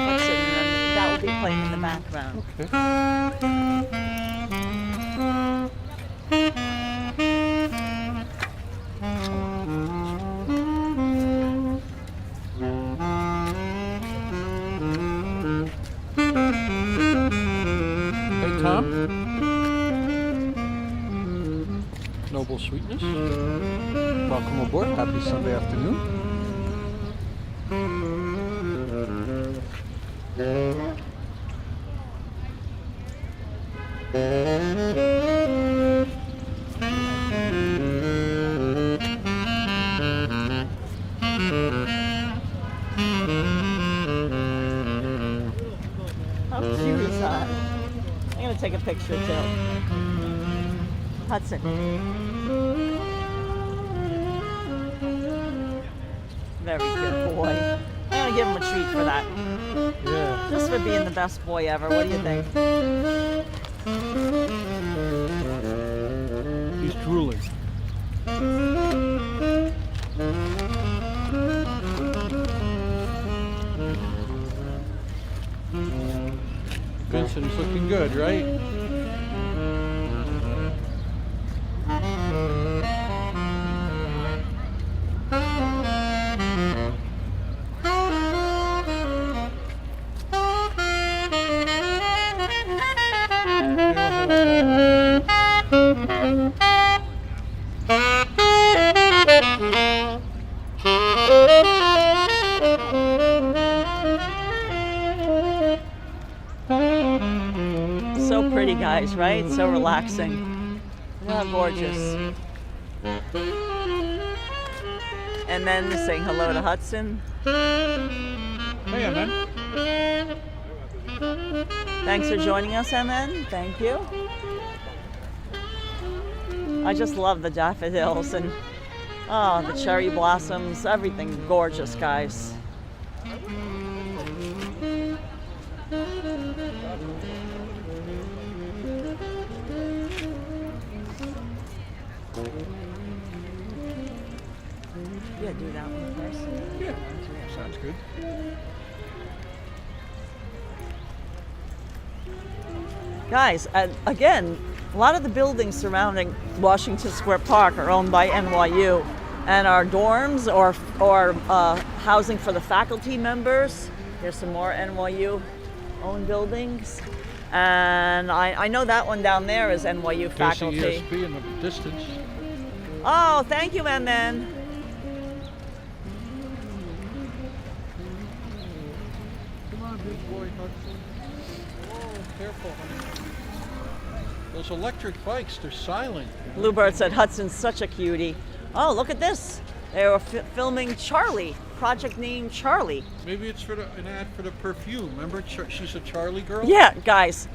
Hudson, and that will be playing in the background. Hey, Tom. Noble Sweetness. Welcome aboard. Happy Sunday afternoon. How cute is that? I'm gonna take a picture too. Hudson. Very good boy. I'm gonna give him a treat for that. Yeah. Just for being the best boy ever. What do you think? He's drooling. Vincent's looking good, right? So pretty, guys, right? So relaxing. Look how gorgeous. And then saying hello to Hudson. Hey, man. Thanks for joining us, MN. Thank you. I just love the daffodils and the cherry blossoms. Everything gorgeous, guys. Yeah, do that one first. Yeah, sounds good. Guys, again, a lot of the buildings surrounding Washington Square Park are owned by NYU and are dorms or housing for the faculty members. There's some more NYU owned buildings. And I know that one down there is NYU faculty. KCESP in the distance. Oh, thank you, MN. Come on, big boy Hudson. Oh, careful, honey. Those electric bikes, they're silent. Bluebird said Hudson's such a cutie. Oh, look at this. They were filming Charlie, project name Charlie. Maybe it's for an ad for the perfume. Remember, she's a Charlie girl? Yeah, guys.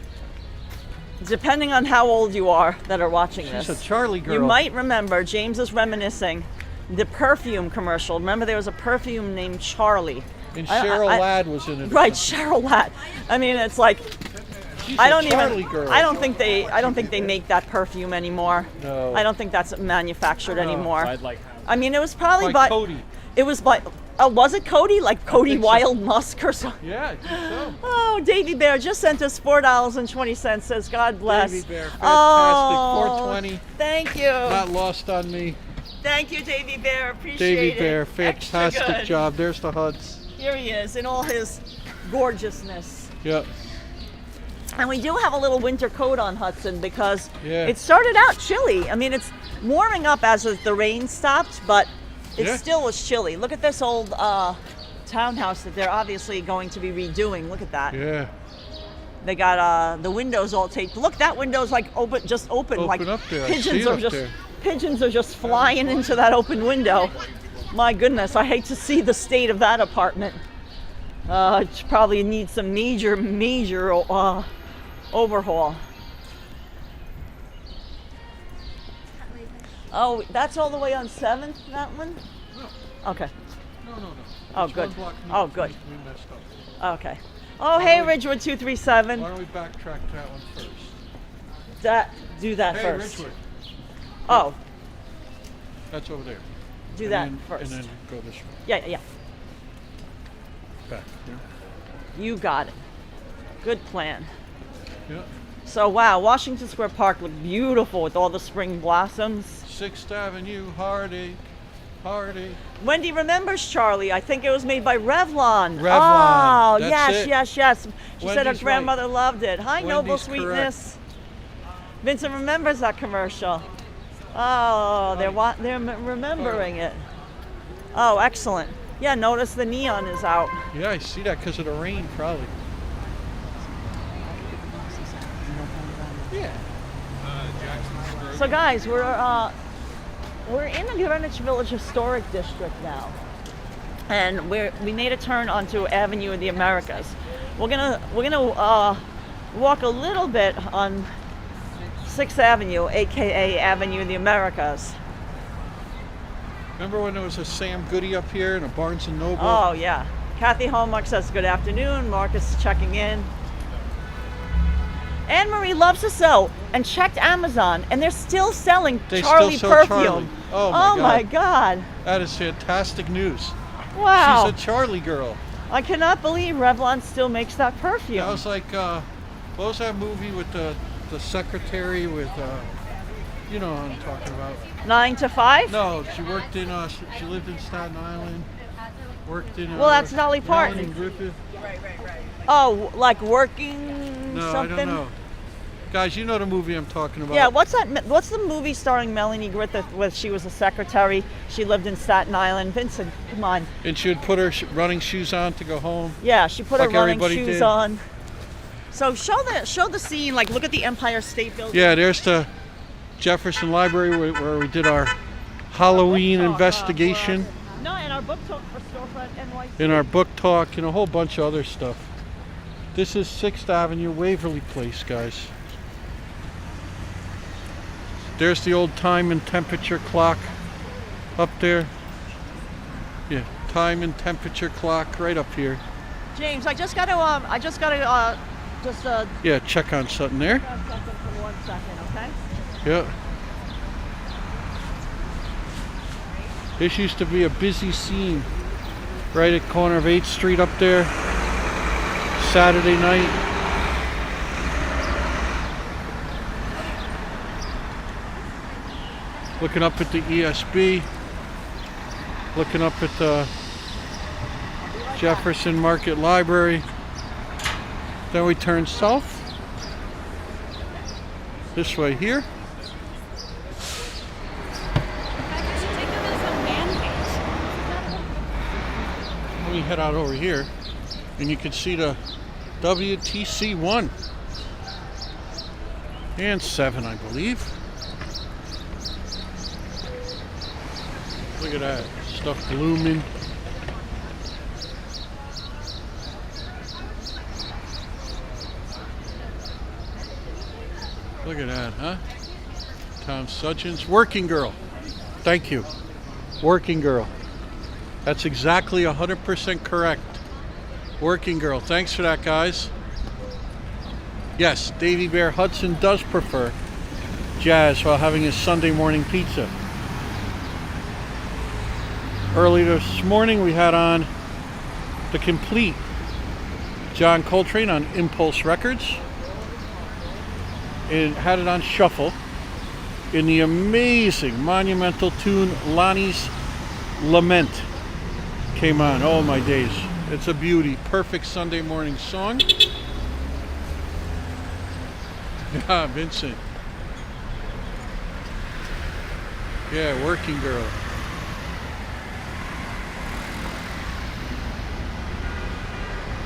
Depending on how old you are that are watching She's this, a Charlie girl. you might remember, James is reminiscing, the perfume commercial. Remember there was a perfume named Charlie. And Cheryl Ladd was in it. Right, Cheryl Ladd. I mean, it's like, She's I a don't Charlie even. girl. I don't think they make that perfume anymore. No. I don't think that's manufactured anymore. I'd like I mean, it was probably By by Cody. It was by. Was it Cody? Like Cody think so. Wild Musk or something? Yeah, I think so. Oh, Davy Bear just sent us $4.20. Says God bless. Davy Bear, fantastic. Oh, 420. Thank you. Not lost on me. Thank you, Davy Bear. Appreciate it. Davy Bear, Extra fantastic good. job. There's the Huds. Here he is in all his gorgeousness. Yep. And we do have a little winter coat on Hudson because Yeah. it started out chilly. I mean, it's warming up as the rain stopped, but it Yeah. still was chilly. Look at this old townhouse that they're obviously going to be redoing. Look at that. Yeah. They got the windows all taped. Look, that window's like open, just open. Open like up there. I see pigeons it are up just there. pigeons are just flying into that open window. My goodness, I hate to see the state of that apartment. It probably needs some major overhaul. Oh, that's all the way on 7th, that one? No. Okay. No. Oh, It's good. one block Oh, north. good. We messed up. Okay. Oh, hey, Ridgewood 237. Why don't we backtrack that one first? Do that Hey, first. Ridgewood. Oh, That's over there. do And that then- first. And then go this way. Yeah. Back. You got it. Good plan. Yeah. So, wow, Washington Square Park looked beautiful with all the spring blossoms. 6th Avenue, heartache. Wendy remembers Charlie. I think it was made by Revlon. Revlon, Oh, that's yes. She said her Wendy's grandmother loved it. Hi, Noble Wendy's Sweetness. Vincent remembers that commercial. Oh, they're remembering it. Oh, excellent. Yeah, notice the neon is out. Yeah, I see that because of the rain, probably. Yeah. So, guys, we're in the Greenwich Village Historic District now, and we made a turn onto Avenue of the Americas. We're gonna walk a little bit on 6th Avenue, aka Avenue of the Americas. Remember when there was a Sam Goody up here and a Barnes and Noble? Oh, yeah. Kathy Hallmark says good afternoon. Marcus is checking in. Anne Marie loves to sew and checked Amazon, and they're still selling They Charlie still sell perfume. Charlie. Oh my God. That is fantastic news. Wow. She's a Charlie girl. I cannot believe Revlon still makes that perfume. That was like, what was that movie with the secretary with, you know what I'm talking about. 9 to 5? No, she worked in, she lived in Staten Island. Worked in, Well, that's Dolly Parton. Melanie Griffith. Oh, like working No, something? I don't know. Guys, you know the movie I'm talking about. Yeah, what's that? What's the movie starring Melanie Griffith where she was a secretary? She lived in Staten Island. Vincent, come on. And she would put her running shoes on to go home. Yeah, she put Like her running everybody shoes did. on. So show the scene. Like, look at the Empire State Building. Yeah, there's the Jefferson Library where we did our Halloween Book talk, investigation. No, and our book talk for Storefront NYC. In our book talk and a whole bunch of other stuff. This is 6th Avenue, Waverly Place, guys. There's the old time and temperature clock up there. Yeah, time and temperature clock right up here. James, I just gotta Yeah, check on something there. grab something for 1 second, okay? Yeah. This used to be a busy scene right at corner of 8th Street up there. Saturday night. Looking up at the ESB. Looking up at the Jefferson Market Library. Then we turn south. This way here. We head out over here and you can see the WTC 1 and 7, I believe. Look at that stuff blooming. Look at that, huh? Tom Sudgens, Working Girl. Thank you. Working Girl. That's exactly 100% correct. Working Girl. Thanks for that, guys. Yes, Davy Bear Hudson does prefer jazz while having his Sunday morning pizza. Early this morning we had on the complete John Coltrane on Impulse Records and had it on shuffle in the amazing monumental tune Lonnie's Lament came on. Oh my days, it's a beauty. Perfect Sunday morning song. Yeah, Vincent. Yeah, Working Girl.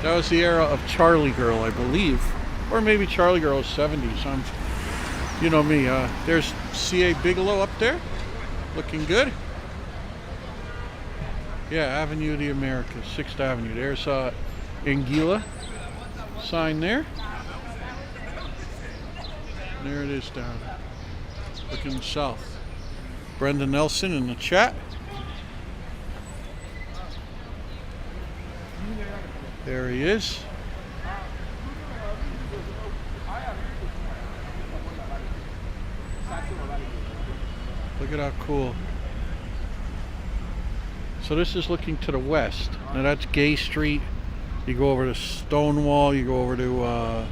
That was the era of Charlie Girl, I believe. Or maybe Charlie Girl was 70s. You know me. There's C.A. Bigelow up there. Looking good. Yeah, Avenue of the Americas, 6th Avenue. There's Anguilla sign there. There it is down. Looking south. Brenda Nelson in the chat. There he is. Look at how cool. So this is looking to the west. Now that's Gay Street. You go over to Stonewall, you go over to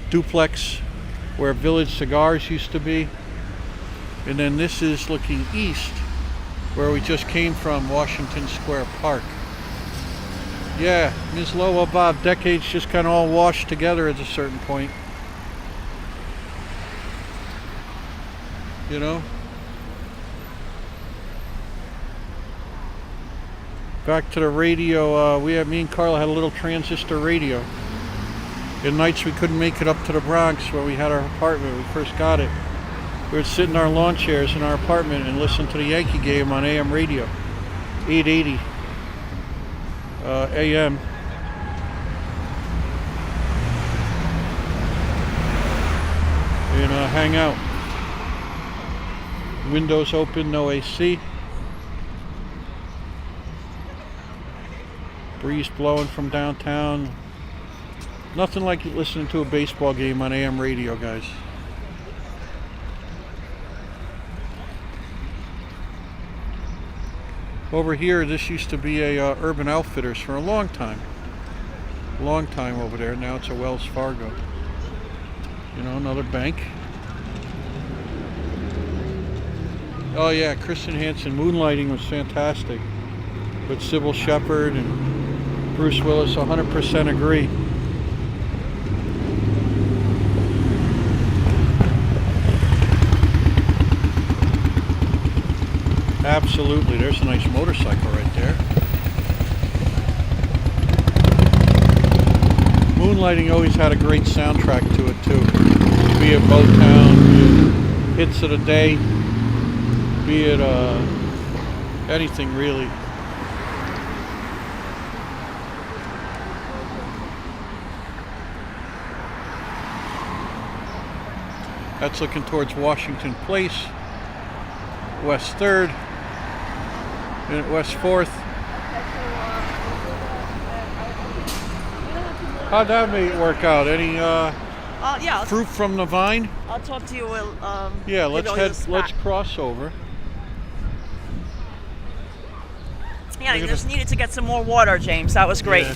Duplex, where Village Cigars used to be. And then this is looking east, where we just came from, Washington Square Park. Yeah, Ms. Loa, Bob, decades just kind of all washed together at a certain point. You know? Back to the radio, me and Karla had a little transistor radio. In nights we couldn't make it up to the Bronx where we had our apartment when we first got it. We would sit in our lawn chairs in our apartment and listen to the Yankee game on AM radio, 880 AM. And hang out. Windows open, no AC. Breeze blowing from downtown. Nothing like listening to a baseball game on AM radio, guys. Over here, this used to be a Urban Outfitters for a long time. Long time over there. Now it's a Wells Fargo. You know, another bank. Oh yeah, Kristen Hansen. Moonlighting was fantastic. With Sybil Shepherd and Bruce Willis, 100% agree. Absolutely, there's a nice motorcycle right there. Moonlighting always had a great soundtrack to it too. Be it Motown, be it hits of the day, be it anything really. That's looking towards Washington Place, West 3rd, and West 4th. How'd that work out? Any Yeah, fruit from the vine? I'll talk to you. Yeah, let's cross over. Yeah, I just needed to get some more water, James. That was great. Yeah.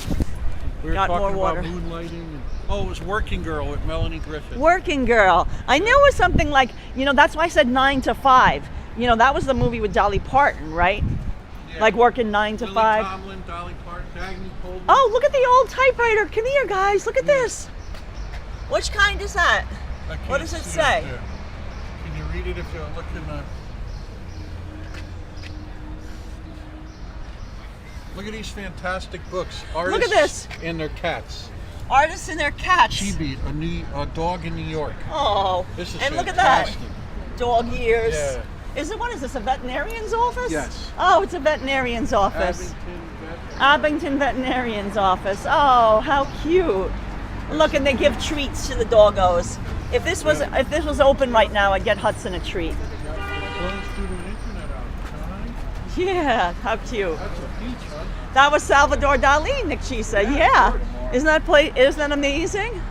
We were Got talking more water. about moonlighting. It was Working Girl with Melanie Griffith. Working Girl. I knew it was something like, that's why I said 9 to 5. That was the movie with Dolly Parton, right? Yeah. Like working 9 to Lily 5. Tomlin, Dolly Parton, Dagny Coleman. Oh, look at the old typewriter. Come here, guys. Look at this. Which kind is that? I can't What does it see say? there. Can you read it if you're looking? Look at these fantastic books. Artists Look at this. And their cats. Artists and their cats. Chibi, a dog in New York. Oh, This is and look at fantastic. that. Dog ears. Yeah. What is this, a veterinarian's office? Yes. Oh, it's a veterinarian's office. Abington Veterinarian's office. Oh, how cute. Look, and they give treats to the doggos. If this was open right now, I'd get Hudson a treat. Close to the internet outside. Yeah, how cute. That's a peach, huh? That was Salvador Dali, Nick Chisa. Yeah. Isn't that amazing?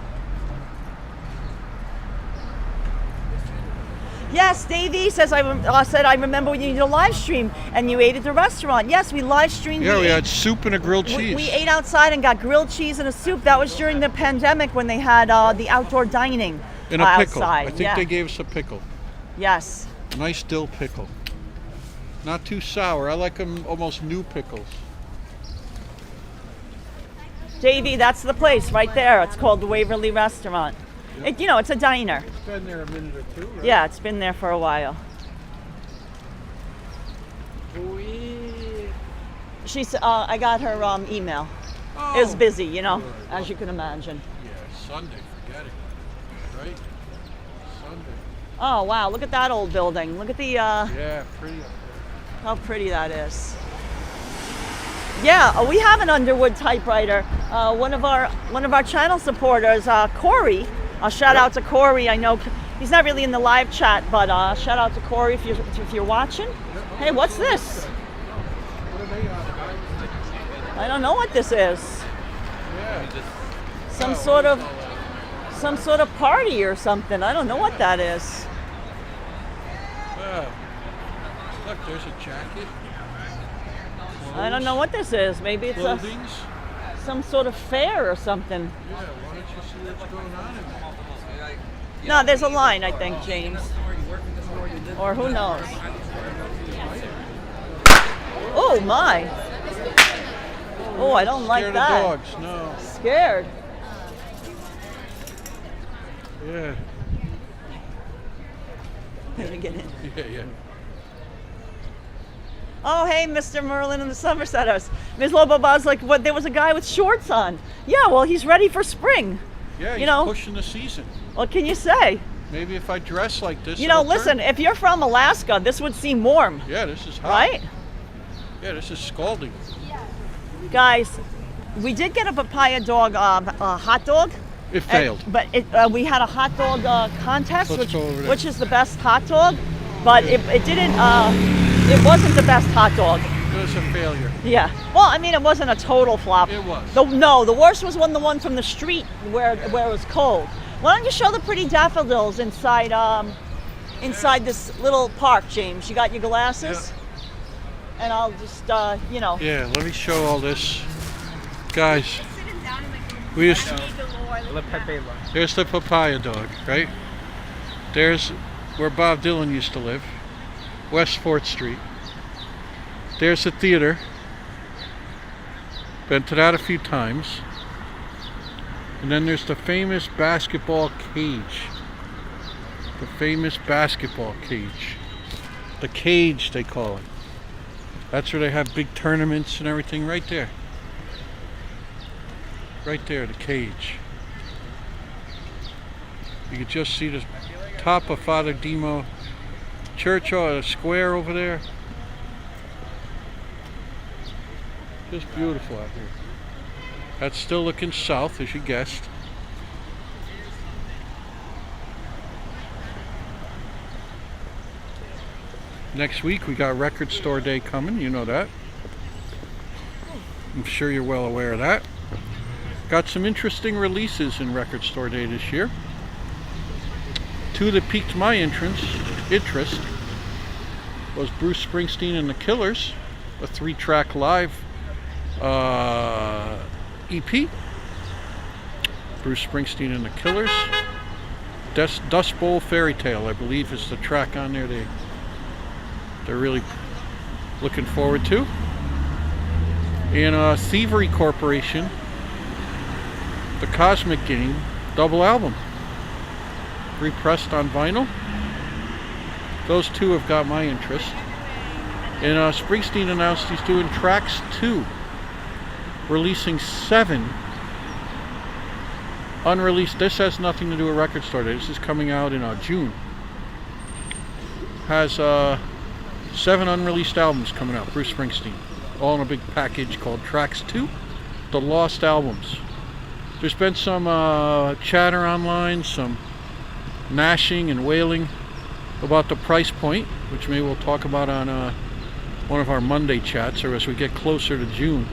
Yes, Davey says I remember when you did a live stream and you ate at the restaurant. Yes, we live streamed. Yeah, we had soup and a grilled cheese. We ate outside and got grilled cheese and a soup. That was during the pandemic when they had the outdoor dining and a pickle. outside. I think they gave us a pickle. Yes. A nice dill pickle. Not too sour. I like them almost new pickles. Davey, that's the place right there. It's called the Waverly Restaurant. Yep. It's a diner. It's been there a minute or two, right? Yeah, it's been there for a while. I got her email. Oh, It was busy, good. as you can imagine. Yeah, Sunday, forget it. Right? Sunday. Oh, wow, look at that old building. Look at the, Yeah, pretty up there. how pretty that is. Yeah, we have an Underwood typewriter. One of our channel supporters, Corey. Shout out to Corey. I know he's not really in the live chat, but shout out to Corey if you're watching. Hey, what's this? What are they on? I don't know what this is. Yeah. Some sort of party or something. I don't know what that is. Look, there's a jacket. I don't know what this is. Maybe it's Clothings. some sort of fair or something. Yeah, why don't you see what's going on in there? No, there's a line, I think, James. Or who knows? Oh my! Oh, I don't like Scared that. of dogs, no. Scared. Yeah. Let me get in. Yeah. Oh, hey, Mr. Merlin and the Somersetters. Ms. Lobo Buzz, what? There was a guy with shorts on. Yeah, well, he's ready for spring. Yeah, he's pushing the season. What can you say? Maybe if I dress like this. it'll Listen, turn. if you're from Alaska, this would seem warm. Yeah, this is hot. Right? Yeah, this is scalding. Guys, we did get a papaya dog, hot dog. It failed. But we had a hot dog contest, Let's go over there. which is the best hot dog, but it didn't. It wasn't the best hot dog. as a failure. Yeah. Well, I mean, it wasn't a total flop. It was. No, the worst was the one from the street where it was cold. Why don't you show the pretty daffodils inside this little park, James? You got your glasses? Yeah. And I'll just, you know. Yeah, let me show all this. Guys, we used to, there's the papaya dog, right? There's where Bob Dylan used to live, West 4th Street. There's the theater. Been to that a few times. And then there's the famous basketball cage. The famous basketball cage. The cage, they call it. That's where they have big tournaments and everything, right there. Right there, the cage. You can just see the top of Father Demo Church or a square over there. Just beautiful out here. That's still looking south, as you guessed. Next week we got Record Store Day coming, you know that. I'm sure you're well aware of that. Got some interesting releases in Record Store Day this year. Two that piqued my interest was Bruce Springsteen and the Killers, a 3-track live EP. Bruce Springsteen and the Killers. Dust Bowl Fairy Tale, I believe, is the track on there they're really looking forward to. And Thievery Corporation, The Cosmic Game double album, repressed on vinyl. Those two have got my interest. And Springsteen announced he's doing tracks 2, releasing 7 unreleased. This has nothing to do with Record Store Day. This is coming out in June. Has 7 unreleased albums coming out, Bruce Springsteen, all in a big package called Tracks 2, The Lost Albums. There's been some chatter online, some gnashing and wailing about the price point, which maybe we'll talk about on one of our Monday chats, or as we get closer to June.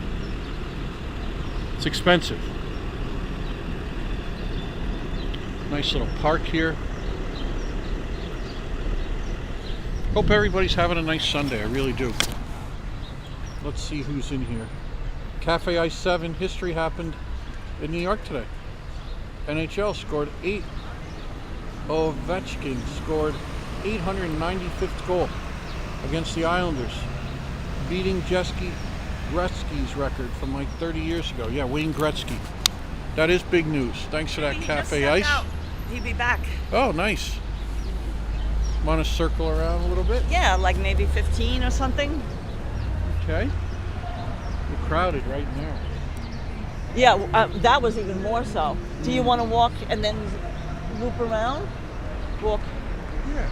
It's expensive. Nice little park here. Hope everybody's having a nice Sunday, I really do. Let's see who's in here. Cafe Ice 7, history happened in New York today. NHL scored 8. Ovechkin scored 895th goal against the Islanders, beating Gretzky's record from like 30 years ago. Yeah, Wayne Gretzky. That is big news. Thanks for that, Cafe Ice. He'll be back. Oh, nice. Want to circle around a little bit? Yeah, like maybe 15 or something. Okay. We're crowded right now. Yeah, that was even more so. Do you want to walk and then loop around? Walk. Yeah,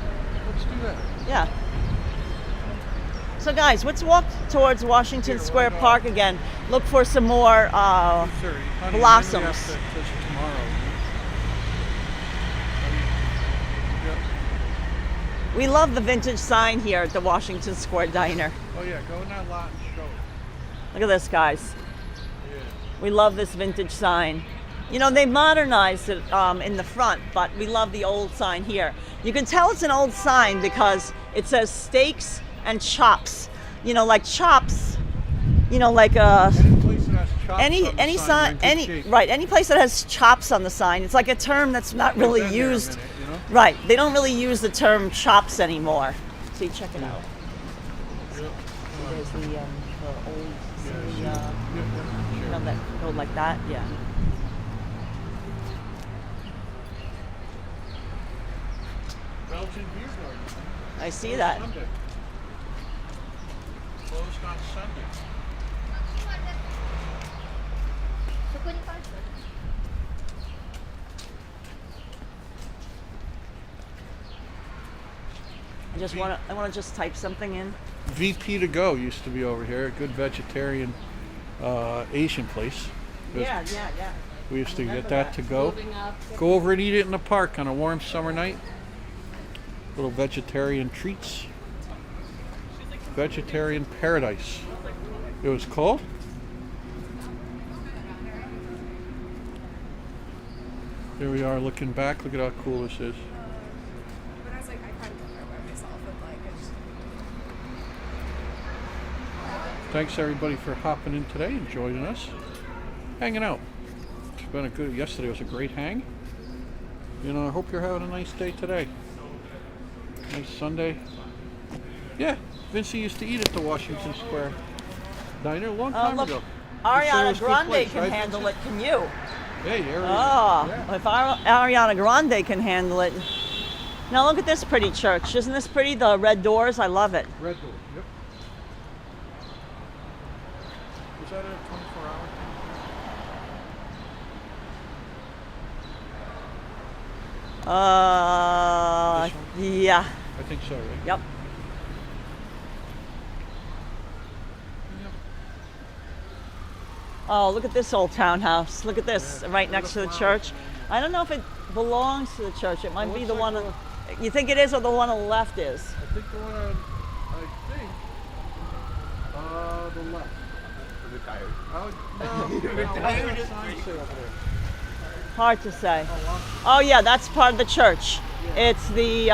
let's do that. Yeah. So guys, let's walk towards Washington Square Park again. Look for some more blossoms. We love the vintage sign here at the Washington Square Diner. Oh yeah, go in that lot and show it. Look at this, guys. Yeah. We love this vintage sign. You know, they modernized it in the front, but we love the old sign here. You can tell it's an old sign because it says steaks and chops. You know, like chops. You know, like Any place that has chops any on the sign, you're in good shape. right? Any place that has chops on the sign. It's like a term that's not really Been there a used. minute, you know? Right? They don't really use the term chops anymore. See, check it out. Yeah. There's the old, you Sure. know, that go like that. Yeah. Belgian beer garden. I see that. Sunday. Closed on Sunday. I want to just type something in. VP to Go used to be over here, a good vegetarian Asian place. Yeah. We used to get that to go. Go over and eat it in the park on a warm summer night. Little vegetarian treats. Vegetarian paradise. It was cold? Here we are looking back. Look at how cool this is. But I was like, I probably don't know by myself, but like, it's Thanks everybody for hopping in today and joining us. Hanging out. It's been a good, yesterday was a great hang. You know, I hope you're having a nice day today. Nice Sunday. Yeah, Vincey used to eat at the Washington Square Diner a long time look, ago. Ariana Grande can handle it, can you? Hey, Ariana. Oh, Yeah. if Ariana Grande can handle it. Now look at this pretty church. Isn't this pretty? The red doors, I love it. Red door, yep. Was that a 24-hour thing? This one? Yeah. I think so, right? Yep. Oh, look at this old townhouse. Look at this, right next to the church. I don't know if it belongs to the church. It might be the one. You think it is, or the one on the left is? I think the one on, the left. Retired. No, Hard to say. Oh yeah, that's part of the church. It's the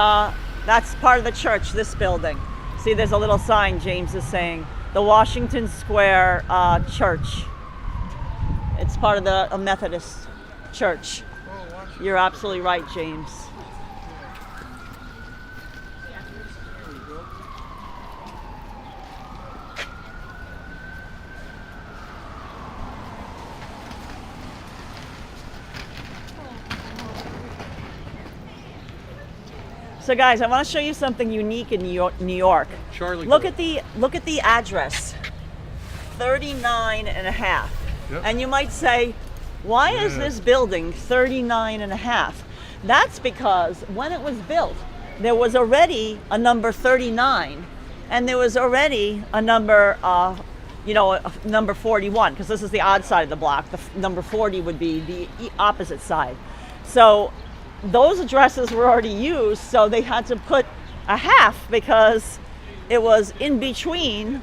that's part of the church. This building. See, there's a little sign. James is saying the Washington Square Church. It's part of the Methodist Church. You're absolutely right, James. So guys, I want to show you something unique in New York. Charlie. Look at the address. 39 and a half. Yep. And you might say, why is this building 39 and a half? That's because when it was built, there was already a number 39, and there was already a number, number 41, because this is the odd side of the block. The number 40 would be the opposite side. So those addresses were already used, so they had to put a half because it was in between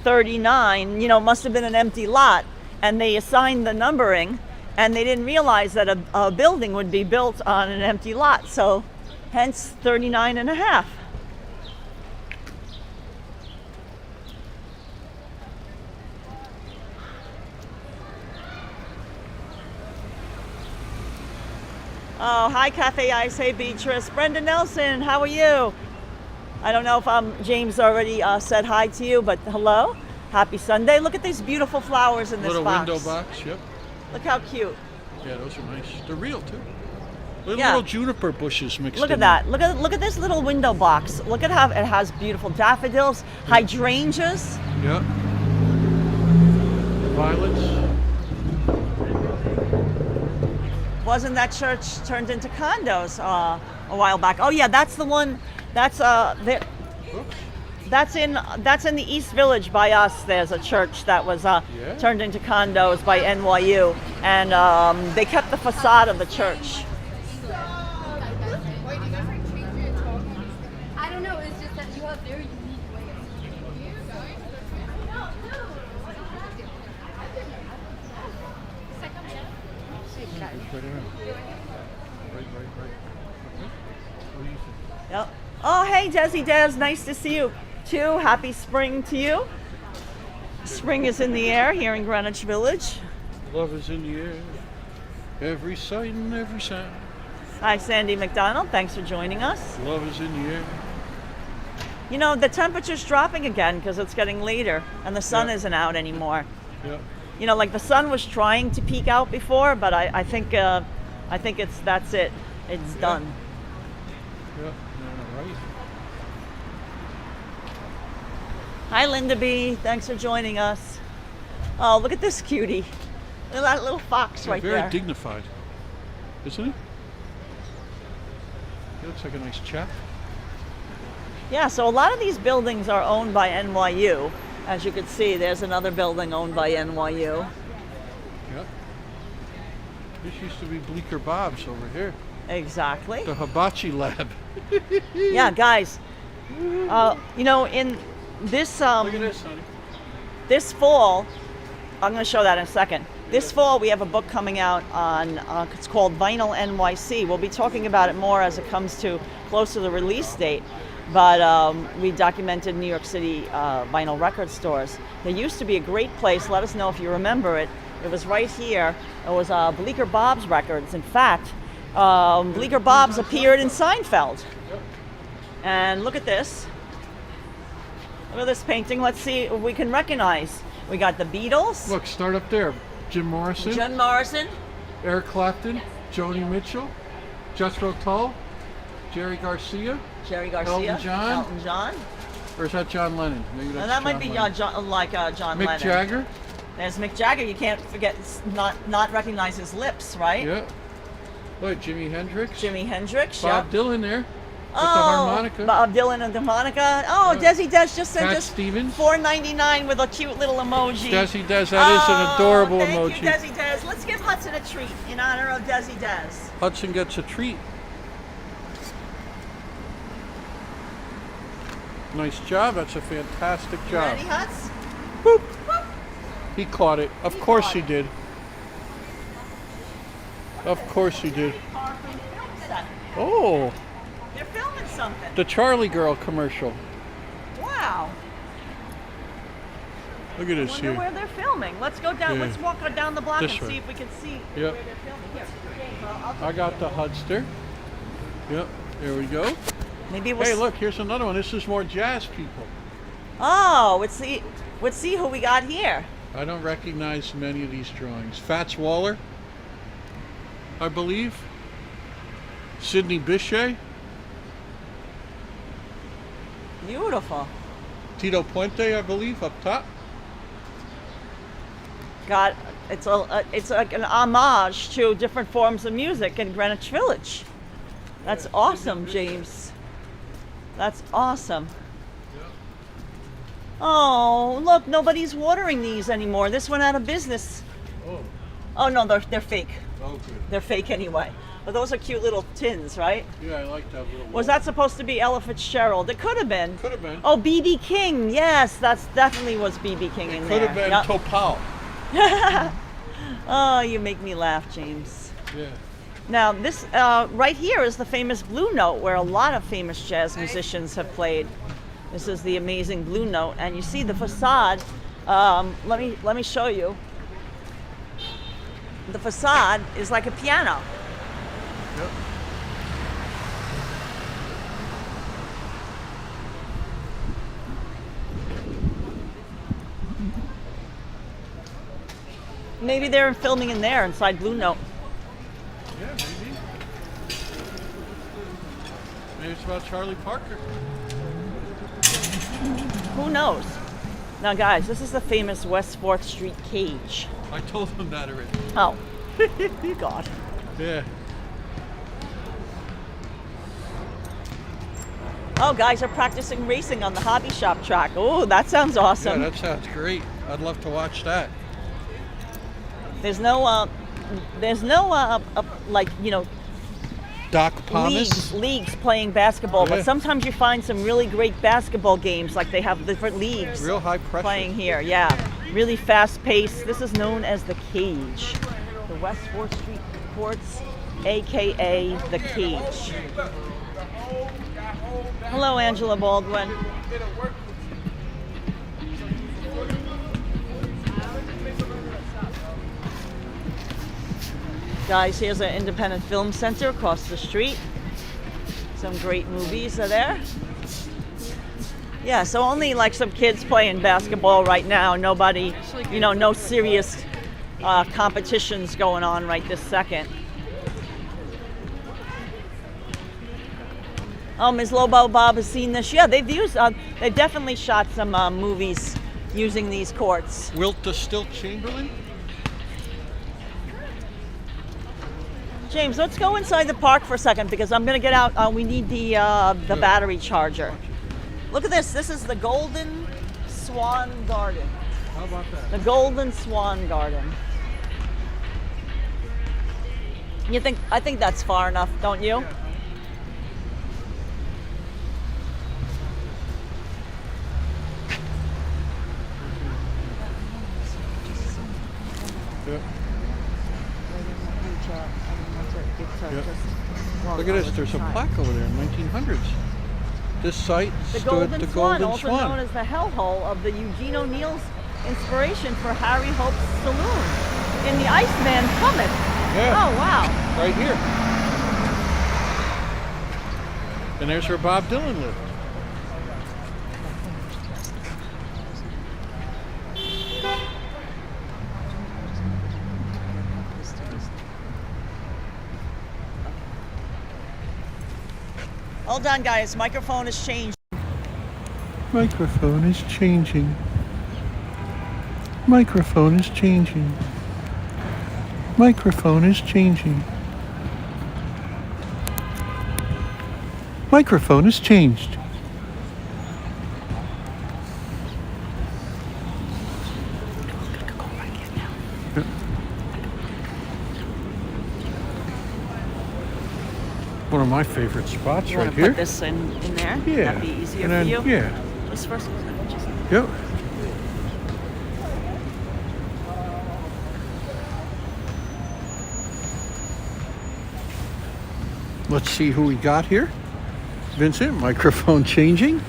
39, must have been an empty lot, and they assigned the numbering, and they didn't realize that a building would be built on an empty lot, so hence 39 and a half. Oh, hi Cafe Ice, hey Beatrice. Brenda Nelson, how are you? I don't know if James already said hi to you, but hello. Happy Sunday. Look at these beautiful flowers in this little box. window box, yep. Look how cute. Yeah, those are nice. They're real too. Little, Yeah. little juniper bushes mixed Look in at that. Look at this little window box. Look at how it has beautiful daffodils, hydrangeas. there. Yep. Violets. Wasn't that church turned into condos a while back? Oh yeah, that's the one. That's there. Oops. That's in the East Village by us. There's a church that was turned into condos by NYU, and they kept the facade of the church. I don't know, it's just that you have very unique Right around. Right. Okay. What do you think? Yep. Oh, hey, Desi Des, nice to see you too. Happy spring to you. Spring is in the air here in Greenwich Village. Love is in the air. Every sight and every sound. Hi, Sandy McDonald. Thanks for joining us. Love is in the air. You know, the temperature's dropping again because it's getting later and the sun Yeah. isn't out anymore. Yeah. You know, like the sun was trying to peek out before, but I think that's it. It's done. Yeah. No, right. Hi, Linda B. Thanks for joining us. Oh, look at this cutie. Look at that little fox right Very there. dignified, isn't he? He looks like a nice chap. Yeah, so a lot of these buildings are owned by NYU. As you can see, there's another building owned by NYU. Yep. This used to be Bleecker Bob's over here. Exactly. The hibachi lab. Yeah, guys. You know, in this Look at this, honey. this fall, I'm going to show that in a second. This fall, we have a book coming out on, it's called Vinyl NYC. We'll be talking about it more as it comes to close to the release date. But we documented New York City vinyl record stores. There used to be a great place, let us know if you remember it. It was right here. It was Bleecker Bob's Records. In fact, Bleecker Bob's appeared in Seinfeld. And look at this. Look at this painting. Let's see if we can recognize. We got the Beatles. Look, start up there. Jim Morrison, Jim Morrison. Eric Clapton, Joni Mitchell, Jethro Tull, Jerry Garcia. Jerry Garcia. Elton John. Elton John. Or is that John Lennon? Maybe that's And that might be Lennon. John Mick Lennon. Jagger. There's Mick Jagger. You can't forget, not recognize his lips, right? Yeah. Look, Jimi Hendrix. Jimi Hendrix. Bob yeah. Dylan there. With the harmonica. Bob Dylan and the harmonica. Oh, Desi Des just sent Cat us Stevens. $4.99 with a cute little emoji. Desi Des, that is an adorable thank emoji. you, Desi Des. Let's give Hudson a treat in honor of Desi Des. Hudson gets a treat. Nice job. That's a fantastic You job. ready, Huds? Boop. Whoop. He caught it. Of course he did. Of course he did. Car from the film set. Oh, They're filming something. the Charlie Girl commercial. Wow. Look at I this wonder here. where they're filming. Let's go down. Yeah. Let's walk down the block This and way. see if we can see Yep. where they're filming. Here, James, I'll I got the Hudster. Yep, there we go. maybe we'll. Hey, look, here's another one. This is more jazz people. Oh, let's see who we got here. I don't recognize many of these drawings. Fats Waller, I believe. Sidney Bechet. Beautiful. Tito Puente, I believe, up top. Got it's like an homage to different forms of music in Greenwich Village. That's awesome, James. That's awesome. Oh, look, nobody's watering these anymore. This went out of business. Oh, Oh no, they're fake. oh good. They're fake anyway. But those are cute little tins, right? Yeah, I like that little Was that supposed to be Ella Fitzgerald? It could have been. Could have been. Oh, B.B. King. Yes, that's definitely was B.B. King in there. Could have been Yep. Topal. Oh, you make me laugh, James. Yeah. Now, this right here is the famous Blue Note, where a lot of famous jazz musicians have played. This is the amazing Blue Note, and you see the facade. Let me show you. The facade is like a piano. Yep. Maybe they're filming in there inside Blue Note. Yeah, maybe. Maybe it's about Charlie Parker. Who knows? Now, guys, this is the famous West 4th Street cage. I told him that already. Oh, God. Yeah. Oh, guys are practicing racing on the hobby shop track. Oh, that sounds awesome. Yeah, that sounds great. I'd love to watch that. There's no, like, you know, Doc Pomus. leagues playing basketball, Yeah. but sometimes you find some really great basketball games, like they have different leagues Real high pressure. playing here. Yeah, really fast paced. This is known as the Cage, the West 4th Street Courts, aka the Cage. Hello, Angela Baldwin. Guys, here's an independent film center across the street. Some great movies are there. Yeah, so only like some kids playing basketball right now. Nobody, you know, no serious competitions going on right this second. Ms. Lobo Bob has seen this. Yeah, they've definitely shot some movies using these courts. Wilt the Stilt Chamberlain. James, let's go inside the park for a second because I'm gonna get out. We need the battery charger. Look at this. This is the Golden Swan Garden. How about that? The Golden Swan Garden. I think that's far enough, don't you? to Yep. just. Well, Look at this. There's a plaque over there in 1900s. This site The stood Golden the Swan, Golden also known as the hellhole of the Eugene O'Neill's inspiration for Harry Hope's saloon in the Iceman Comet. Yeah. Oh wow! Right here. And there's where Bob Dylan lived. Hold on, guys. Microphone has changed. Microphone is changing. Microphone is changing. Microphone is changing. Microphone is changed. One of my favorite spots You right want to here. put this in there? Yeah. That'd be easier And then, for you. Yeah. This first one. Just Yep. Let's see who we got here. Vincent, microphone changing.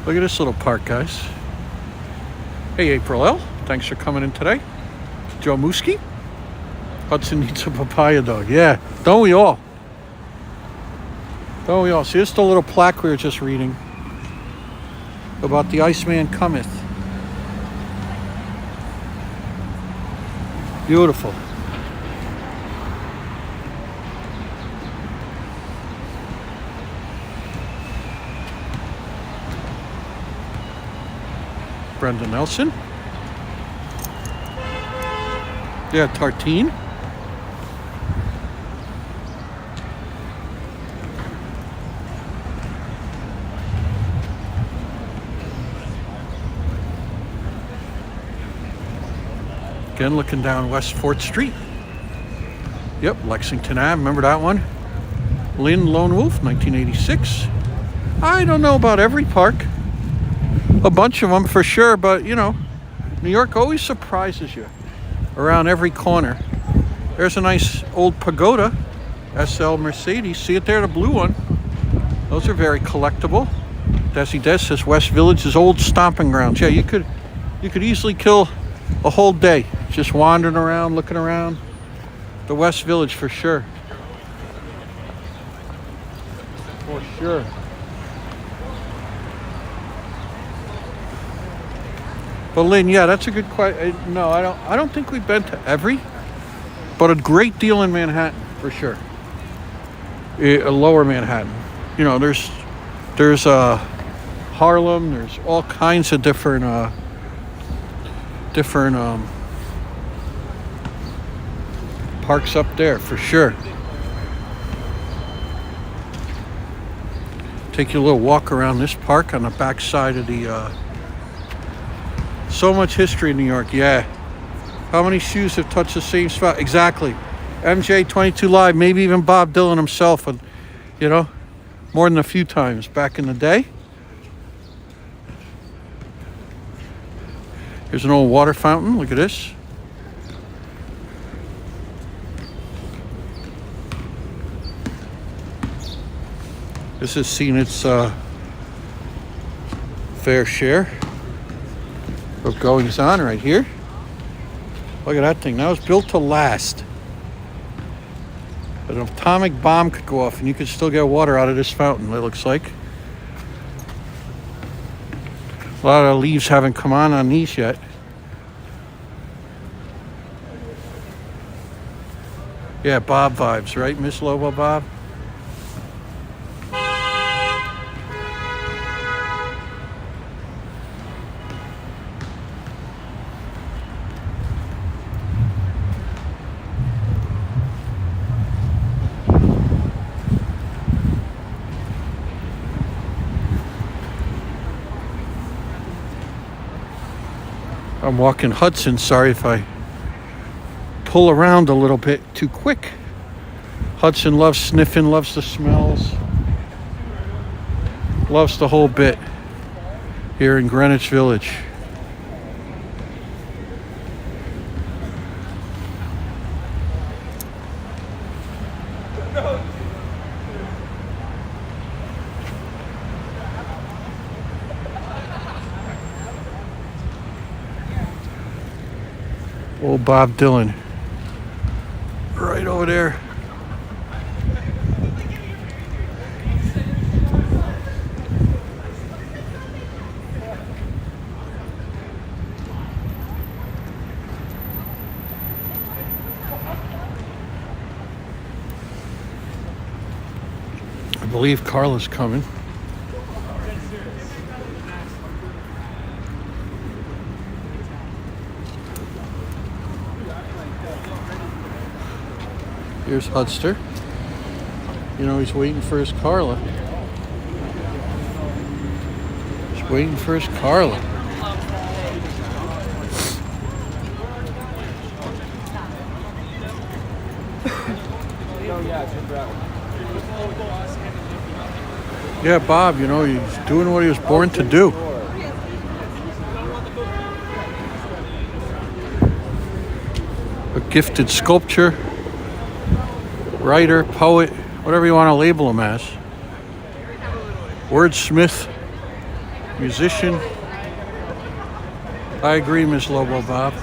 Look at this little park, guys. Hey, April L. Thanks for coming in today. Joe Mooski. Hudson needs a papaya dog. Yeah, don't we all? Don't we all? See, this is the little plaque we were just reading about the Iceman cometh. Beautiful. Brenda Nelson. Yeah, Tartine. Again, looking down West 4th Street. Yep, Lexington Ave. Remember that one? Lynn Lone Wolf, 1986. I don't know about every park. A bunch of them for sure, but you know, New York always surprises you around every corner. There's a nice old pagoda, SL Mercedes. See it there, the blue one? Those are very collectible. Desi Des says West Village's old stomping grounds. Yeah, you could easily kill a whole day just wandering around, looking around the West Village for sure. For sure. But Lynn, yeah, that's a good question. No, I don't think we've been to every, but a great deal in Manhattan for sure. Lower Manhattan. You know, there's Harlem. There's all kinds of different parks up there for sure. Take you a little walk around this park on the back side of the. So much history in New York, yeah. How many shoes have touched the same spot? Exactly. MJ 22 Live, maybe even Bob Dylan himself, you know, more than a few times back in the day. Here's an old water fountain. Look at this. This has seen its fair share of goings on right here. Look at that thing. That was built to last. An atomic bomb could go off and you could still get water out of this fountain, it looks like. A lot of leaves haven't come on these yet. Yeah, Bob vibes, right, Miss Lobo Bob? I'm walking Hudson. Sorry if I pull around a little bit too quick. Hudson loves sniffing, loves the smells, loves the whole bit here in Greenwich Village. Old Bob Dylan. Right over there. I believe Karla's coming. Here's Hudster. You know, he's waiting for his Karla. He's waiting for his Karla. Yeah, Bob, you know, he's doing what he was born to do. A gifted sculptor, writer, poet, whatever you want to label him as. Wordsmith, musician. I agree, Miss Lobo Bob.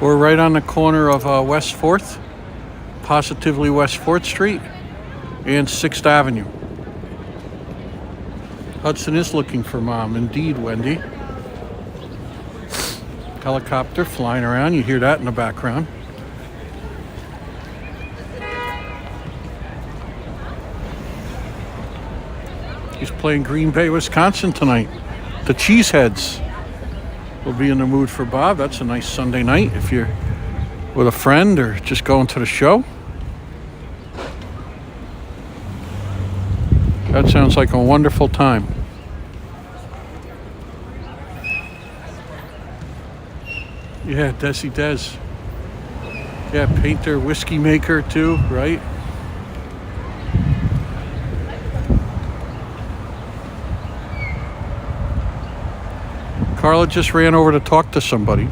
We're right on the corner of West 4th, positively West 4th Street, and 6th Avenue. Hudson is looking for Mom, indeed, Wendy. Helicopter flying around, you hear that in the background. He's playing Green Bay, Wisconsin tonight. The Cheeseheads will be in the mood for Bob. That's a nice Sunday night if you're with a friend or just going to the show. That sounds like a wonderful time. Yeah, Desi Des. Yeah, painter, whiskey maker too, right? Karla just ran over to talk to somebody.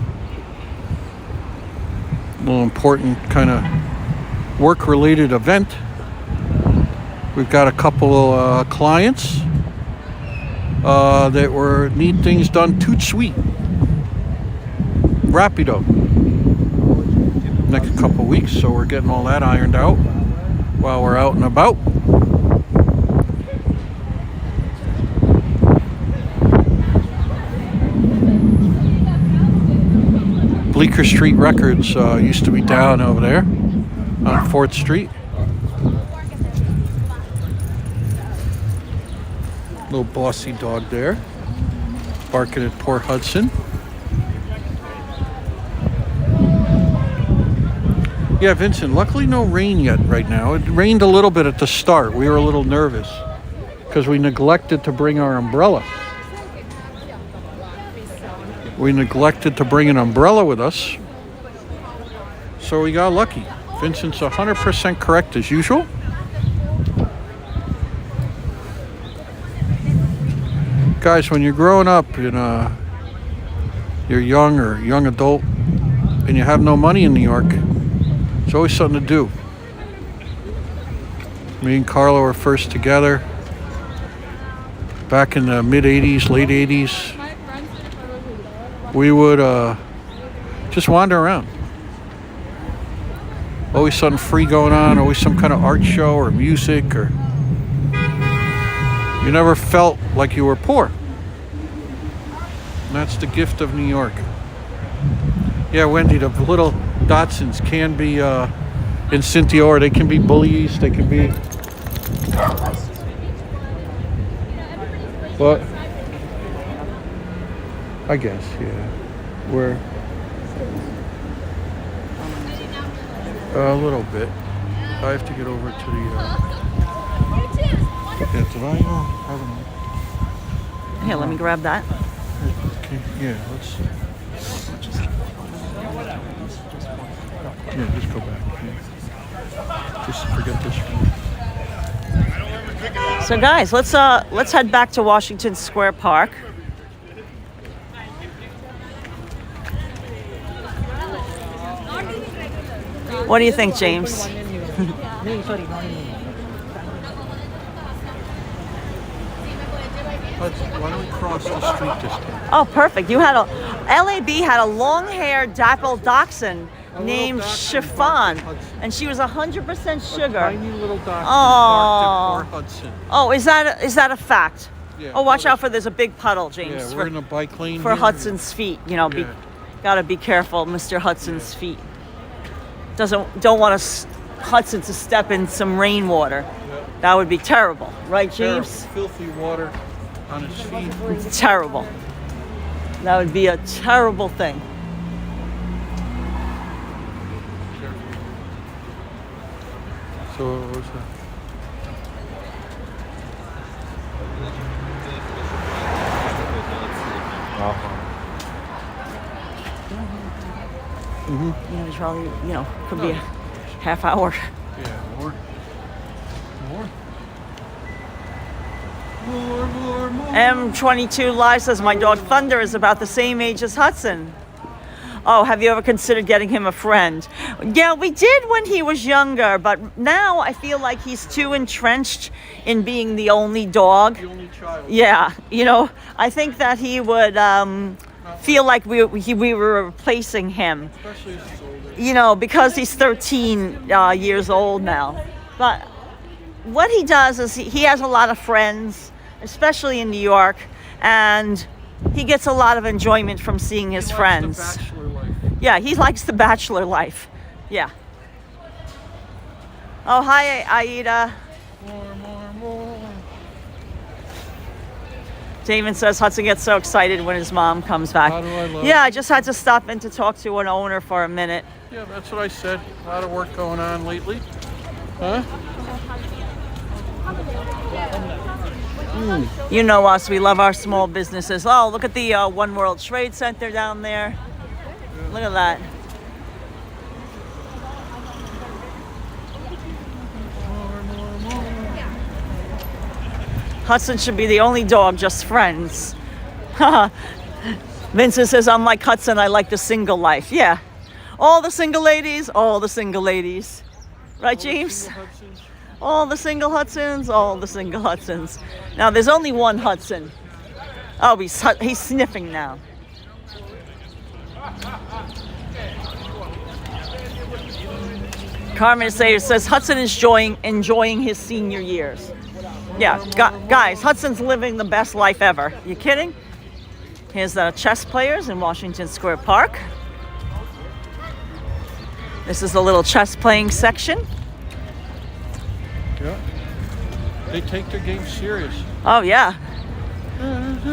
A little important kind of work-related event. We've got a couple of clients that need things done toot sweet. Rapido. Next couple weeks, so we're getting all that ironed out while we're out and about. Bleecker Street Records used to be down over there on 4th Street. Little bossy dog there, barking at poor Hudson. Yeah, Vincent, luckily no rain yet right now. It rained a little bit at the start. We were a little nervous because we neglected to bring our umbrella. We neglected to bring an umbrella with us, so we got lucky. Vincent's 100% correct as usual. Guys, when you're growing up in you're young or young adult and you have no money in New York, it's always something to do. Me and Karla were first together back in the mid-'80s, late 80s. We would just wander around. Always something free going on, always some kind of art show or music, or you never felt like you were poor. And that's the gift of New York. Yeah, Wendy, the little Datsuns can be in Cynthia, or they can be bullies, they can be... What? I guess, yeah. We're a little bit. I have to get over to the. Yeah, did I have an... Here, let me grab that. Okay, yeah, let's. Yeah, just go back. Yeah. Just forget this one. So, guys, let's head back to Washington Square Park. What do you think, James? Why don't we cross the street this time? Oh, perfect. You had LAB had a long-haired dapple dachshund little named dachshund Chiffon, Hudson. and she was 100% A sugar. tiny little dachshund Oh. parked at Port Hudson. Oh, is that a fact? Yeah. Oh, watch out for there's a big puddle, James. Yeah, for, we're in a bike lane for here. Hudson's feet. You know, Yeah. gotta be careful, Mr. Hudson's feet. Don't want Hudson to step in some rainwater. That would be terrible, right, Terrible. James? Filthy water on his feet. Terrible. That would be a terrible thing. So what was that? You know, it's probably, could be a half hour. Yeah, more. More. M22 Live says my dog Thunder is about the same age as Hudson. Oh, have you ever considered getting him a friend? Yeah, we did when he was younger, but now I feel like he's too entrenched in being the only dog. The only child. Yeah, I think that he would feel like we were replacing him. Especially as he's older. Because he's 13 years old now. But what he does is he has a lot of friends, especially in New York, and he gets a lot of enjoyment from seeing his friends. The bachelor life. Yeah, he likes the bachelor life. Yeah. Oh, hi, Aida. More. Damon says Hudson gets so excited when his mom comes back. How do I love Yeah, it? I just had to stop in to talk to an owner for a minute. Yeah, that's what I said. A lot of work going on lately. Huh? You know us, we love our small businesses. Oh, look at the One World Trade Center down there. Look at that. Hudson should be the only dog, just friends. Vincent says, I'm like Hudson, I like the single life. Yeah. All the single ladies. Right, James? All the single Hudsons. Now, there's only one Hudson. Oh, he's sniffing now. Carmen says Hudson is enjoying his senior years. Yeah, guys, Hudson's living the best life ever. You kidding? Here's the chess players in Washington Square Park. This is the little chess playing section. Yeah. They take their game serious. Oh, yeah.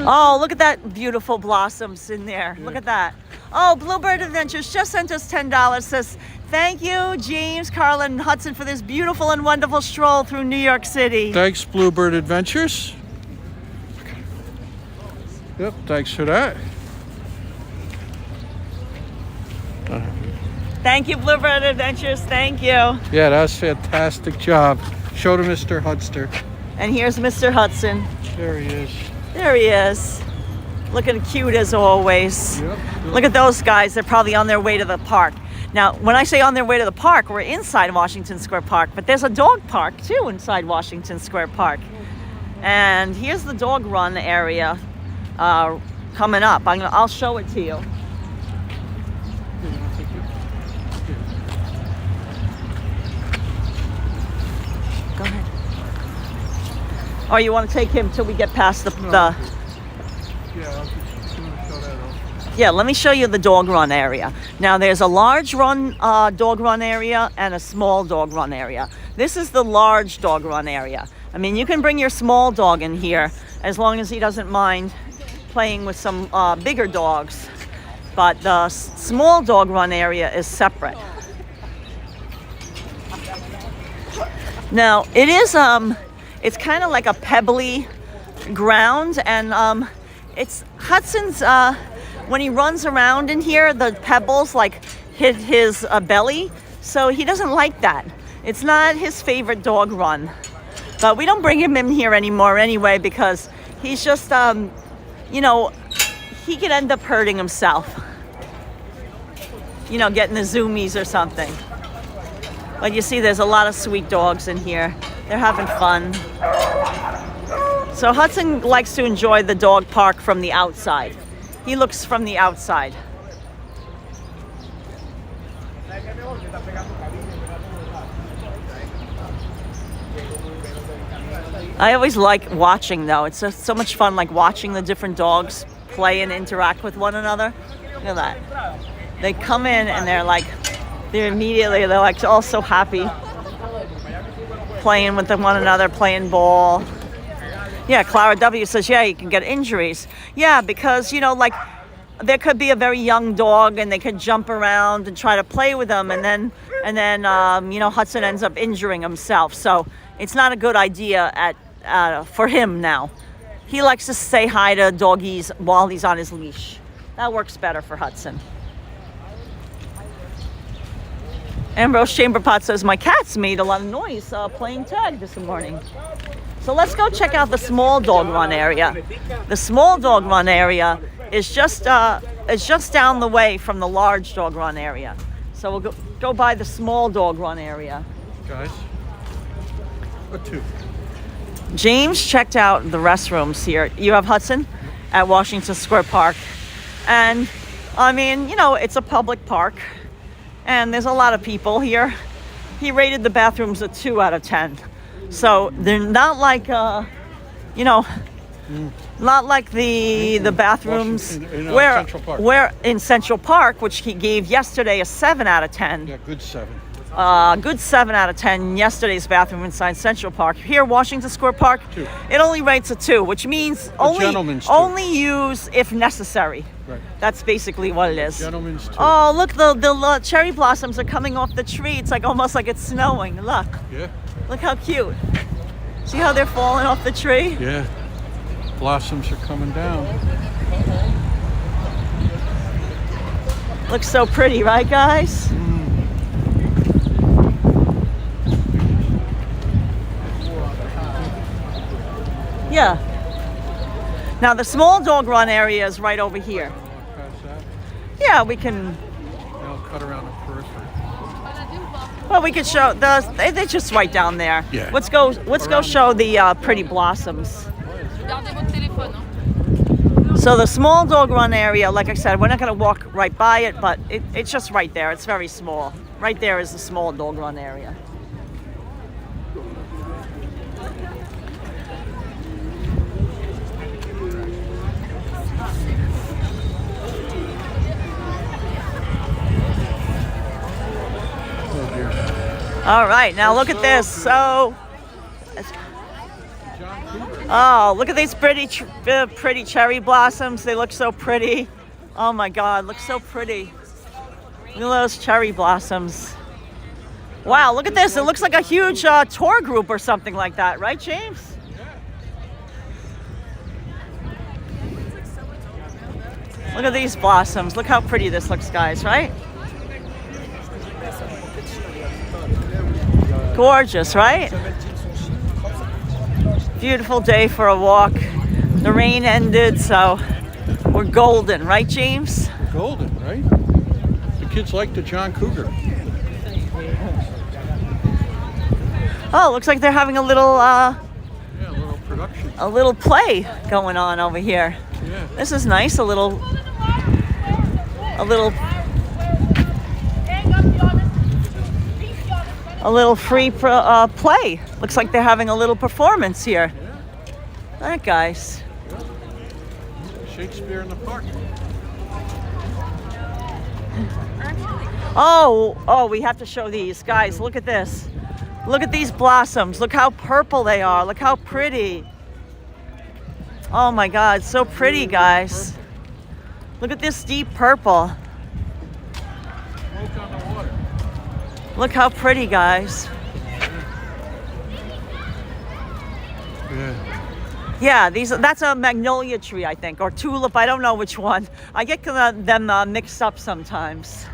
Oh, look at that beautiful blossoms in there. Yeah. Look at that. Oh, Bluebird Adventures just sent us $10. Says, thank you, James, Karla, and Hudson, for this beautiful and wonderful stroll through New York City. Thanks, Bluebird Adventures. Yep, thanks for that. Thank you, Bluebird Adventures. Thank you. Yeah, that was a fantastic job. Show to Mr. Hudster. And here's Mr. Hudson. There he is. There he is. Looking cute as always. Yep. Look at those guys. They're probably on their way to the park. Now, when I say on their way to the park, we're inside Washington Square Park, but there's a dog park too inside Washington Square Park. And here's the dog run area coming up. I'll show it to you. Go ahead. Or you want to take him till we get past the Yeah, I'll just show that off. Yeah, let me show you the dog run area. Now, there's a large dog run area and a small dog run area. This is the large dog run area. I mean, you can bring your small dog in here as long as he doesn't mind playing with some bigger dogs. But the small dog run area is separate. Now, it is, it's kind of like a pebbly ground, and it's Hudson's, when he runs around in here, the pebbles like hit his belly, so he doesn't like that. It's not his favorite dog run. But we don't bring him in here anymore anyway, because he's just, you know, he could end up hurting himself. You know, getting the zoomies or something. But you see, there's a lot of sweet dogs in here. They're having fun. So Hudson likes to enjoy the dog park from the outside. He looks from the outside. I always like watching, though. It's just so much fun, like watching the different dogs play and interact with one another. Look at that. They come in and they're like all so happy, playing with one another, playing ball. Yeah, Clara W says, yeah, you can get injuries. Yeah, because, you know, like there could be a very young dog and they could jump around and try to play with them, and then you know, Hudson ends up injuring himself. So it's not a good idea for him now. He likes to say hi to doggies while he's on his leash. That works better for Hudson. Ambrose Chamberpot says, my cats made a lot of noise playing tag this morning. So let's go check out the small dog run area. The small dog run area is just down the way from the large dog run area. So we'll go by the small dog run area. Guys, a two. James checked out the restrooms here. You have Hudson at Washington Square Park. And I mean, you know, it's a public park and there's a lot of people here. He rated the bathrooms a 2 out of 10. So they're not like, you know, not like the bathrooms where in Central Park, which he gave yesterday a 7 out of 10. Yeah, good 7. Good 7 out of 10. Yesterday's bathroom inside Central Park. Here, Washington Square Park, 2. It only rates a 2, which means only use if necessary. Right. That's basically what it is. Gentlemen's 2. Oh, look, the cherry blossoms are coming off the tree. It's like almost like it's snowing. Look. Yeah. Look how cute. See how they're falling off the tree? Yeah. Blossoms are coming down. Looks so pretty, right, guys? Yeah. Now the small dog run area is right over here. Yeah, we can. I'll cut around the periphery. Well, we could show they're just right down there. Yeah. Let's go show the pretty blossoms. So the small dog run area, like I said, we're not going to walk right by it, but it's just right there. It's very small. Right there is the small dog run area. All right, now look at this. So, oh, look at these pretty cherry blossoms. They look so pretty. Oh my God, look so pretty. Look at those cherry blossoms. Wow, look at this. It looks like a huge tour group or something like that, right, James? Look at these blossoms. Look how pretty this looks, guys, right? Gorgeous, right? Beautiful day for a walk. The rain ended, so we're golden, right, James? Golden, right? The kids like the John Cougar. Oh, looks like they're having a little Yeah, a little production. a little play going on over here. Yeah. This is nice. A little free play. Looks like they're having a little performance here. All right, guys. Shakespeare in the Park. Oh, we have to show these. Guys, look at this. Look at these blossoms. Look how purple they are. Look how pretty. Oh my God, so pretty, guys. Look at this deep purple. Smoke on the water. Look how pretty, guys. Yeah. Yeah, that's a magnolia tree, I think, or tulip. I don't know which one. I get them mixed up sometimes.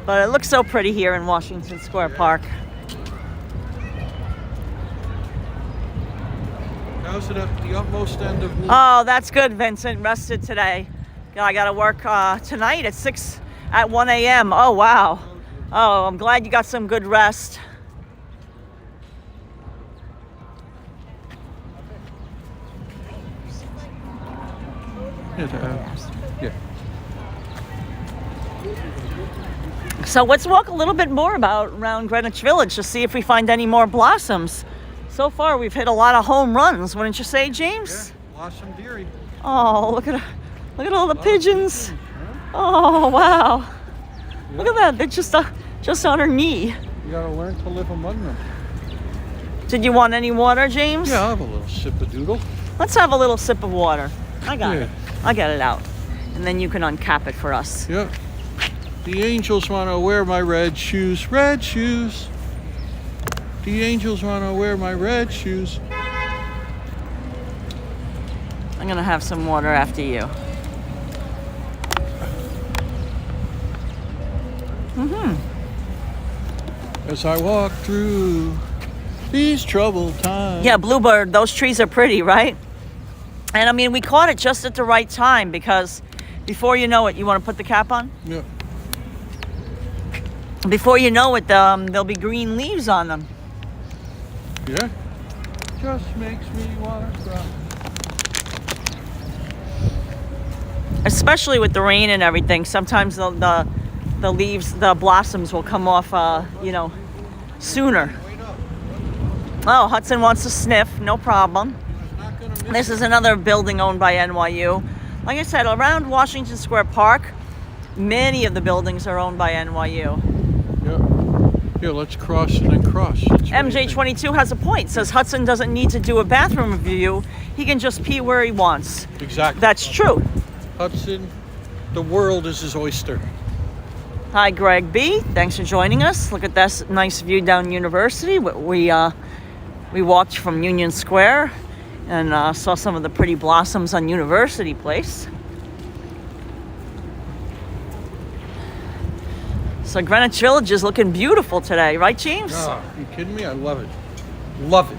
But it looks so pretty here in Washington Square Park. How's it at the utmost end of Oh, that's good, Vincent. Rested today. I got to work tonight at 1 a.m. Oh, wow. Oh, I'm glad you got some good rest. Yeah. So let's walk a little bit more around Greenwich Village to see if we find any more blossoms. So far, we've hit a lot of home runs, wouldn't you say, James? Yeah, blossom dearie. Oh, look at all the pigeons. Oh, wow. Look at that. They're just on her knee. You gotta learn to live among them. Did you want any water, James? Yeah, I'll have a little sip of doodle. Let's have a little sip of water. I got Yeah. it. I'll get it out. And then you can uncap it for us. Yeah. The angels wanna wear my red shoes, red shoes. The angels wanna wear my red shoes. I'm gonna have some water after you. As I walk through these troubled times. Yeah, Bluebird, those trees are pretty, right? And I mean, we caught it just at the right time because before you know it, you want to put the cap on? Yeah. Before you know it, there'll be green leaves on them. Yeah. Just makes me wanna cry. Especially with the rain and everything. Sometimes the leaves, the blossoms will come off, sooner. Oh, Hudson wants to sniff, no problem. This is another building owned by NYU. Like I said, around Washington Square Park, many of the buildings are owned by NYU. Yeah. Here, let's cross and then cross. MJ22 has a point. Says Hudson doesn't need to do a bathroom review. He can just pee where he wants. Exactly. That's true. Hudson, the world is his oyster. Hi, Greg B. Thanks for joining us. Look at this nice view down University. We walked from Union Square and saw some of the pretty blossoms on University Place. So Greenwich Village is looking beautiful today, right, James? Ah, you kidding me? I love it. Love it.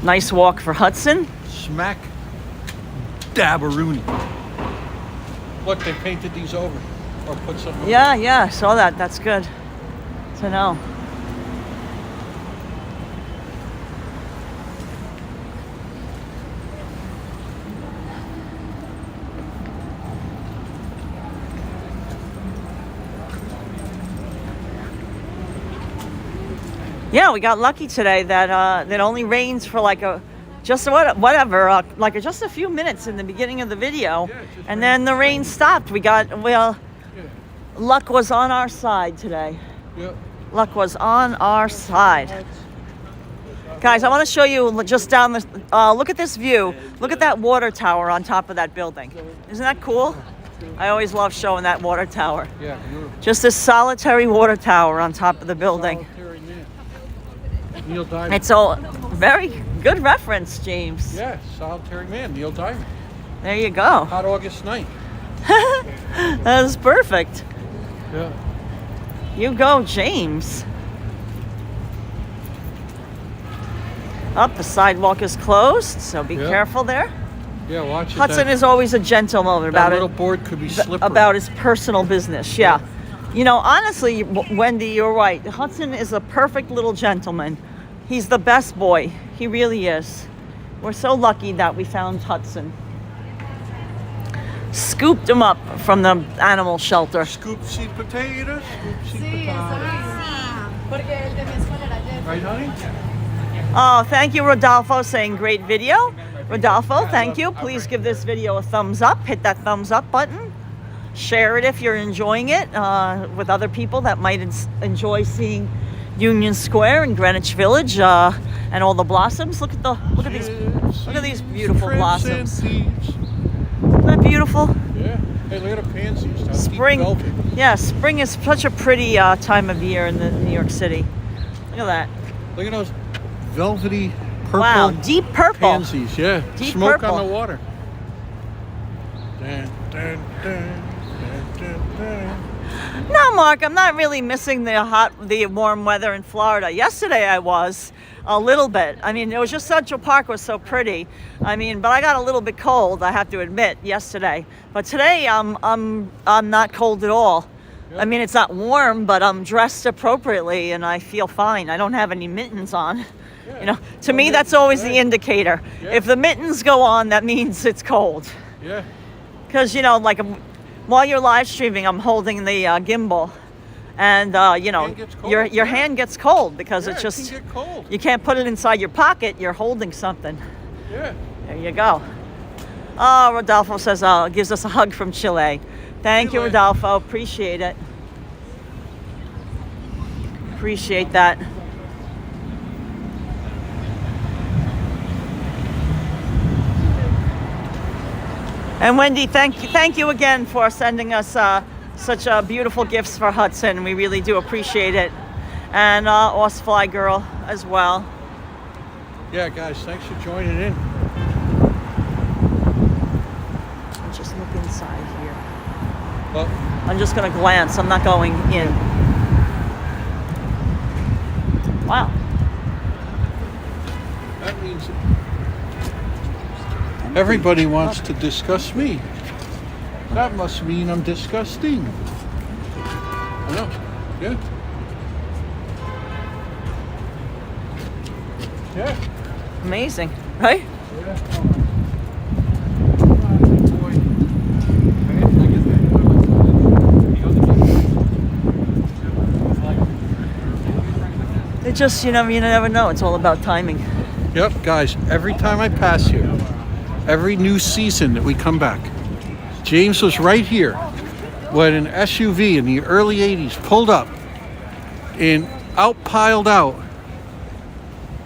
Nice walk for Hudson. Smack dabberoonie. Look, they painted these over. Or put some over. Yeah, I saw that. That's good to know. Yeah, we got lucky today that it only rains for like just a few minutes in the beginning of the video, and then the rain stopped. Luck was on our side today. Yeah. Luck was on our side. Guys, I want to show you just down the. Look at this view. Look at that water tower on top of that building. Isn't that cool? I always love showing that water tower. Yeah, beautiful. Just this solitary water tower on top of the building. Solitary man. Neil Diamond. It's a very good reference, James. Yeah, solitary man, Neil Diamond. There you go. Hot August night. That is perfect. Yeah. You go, James. Up, the sidewalk is closed, so be Yeah. careful there. Yeah, watch it. Hudson is always a gentleman that about little it, board could be slippery. about his personal business. Yeah. You know, honestly, Wendy, you're right. Hudson is a perfect little gentleman. He's the best boy. He really is. We're so lucky that we found Hudson. Scooped him up from the animal shelter. Scoop seed potatoes. Scoop seed potatoes. Right, honey? Oh, thank you, Rodolfo, saying great video. Rodolfo, thank you. Please give this video a thumbs up. Hit that thumbs up button. Share it if you're enjoying it with other people that might enjoy seeing Union Square and Greenwich Village and all the blossoms. Look at these beautiful blossoms. Isn't that beautiful? Yeah. Hey, look at the pansies. How deep Spring. velvet. Yeah, spring is such a pretty time of year in New York City. Look at that. Look at those velvety purple Wow, deep purple. pansies. Yeah. Deep Smoke purple. on the water. Dun, dun, dun, dun, dun, dun. No, Mark, I'm not really missing the warm weather in Florida. Yesterday I was a little bit. I mean, it was just Central Park was so pretty. I mean, but I got a little bit cold, I have to admit, yesterday. But today I'm not cold at all. I mean, it's not warm, but I'm dressed appropriately and I feel fine. I don't have any mittens on. Yeah. You know, to No me, that's mittens, always right. the indicator. Yeah. If the mittens go on, that means it's cold. Yeah. Because, you know, like while you're live streaming, I'm holding the gimbal. And, you know, Hand gets cold, your yeah. hand gets cold because Yeah, it's it just, can get cold. you can't put it inside your pocket. You're holding something. Yeah. There you go. Oh, Rodolfo says, gives us a hug from Chile. Thank you, Chile. Rodolfo. Appreciate it. Appreciate that. And Wendy, thank you again for sending us such beautiful gifts for Hudson. We really do appreciate it. And Osfly Girl as well. Yeah, guys, thanks for joining in. I'll just look inside here. Well, I'm just gonna glance. I'm not going in. Wow. that means everybody wants to discuss me. That must mean I'm disgusting. I know. Yeah. Yeah. Amazing, right? It just, you never know. It's all about timing. Yep, guys, every time I pass here, every new season that we come back, James was right here when an SUV in the early 80s pulled up and piled out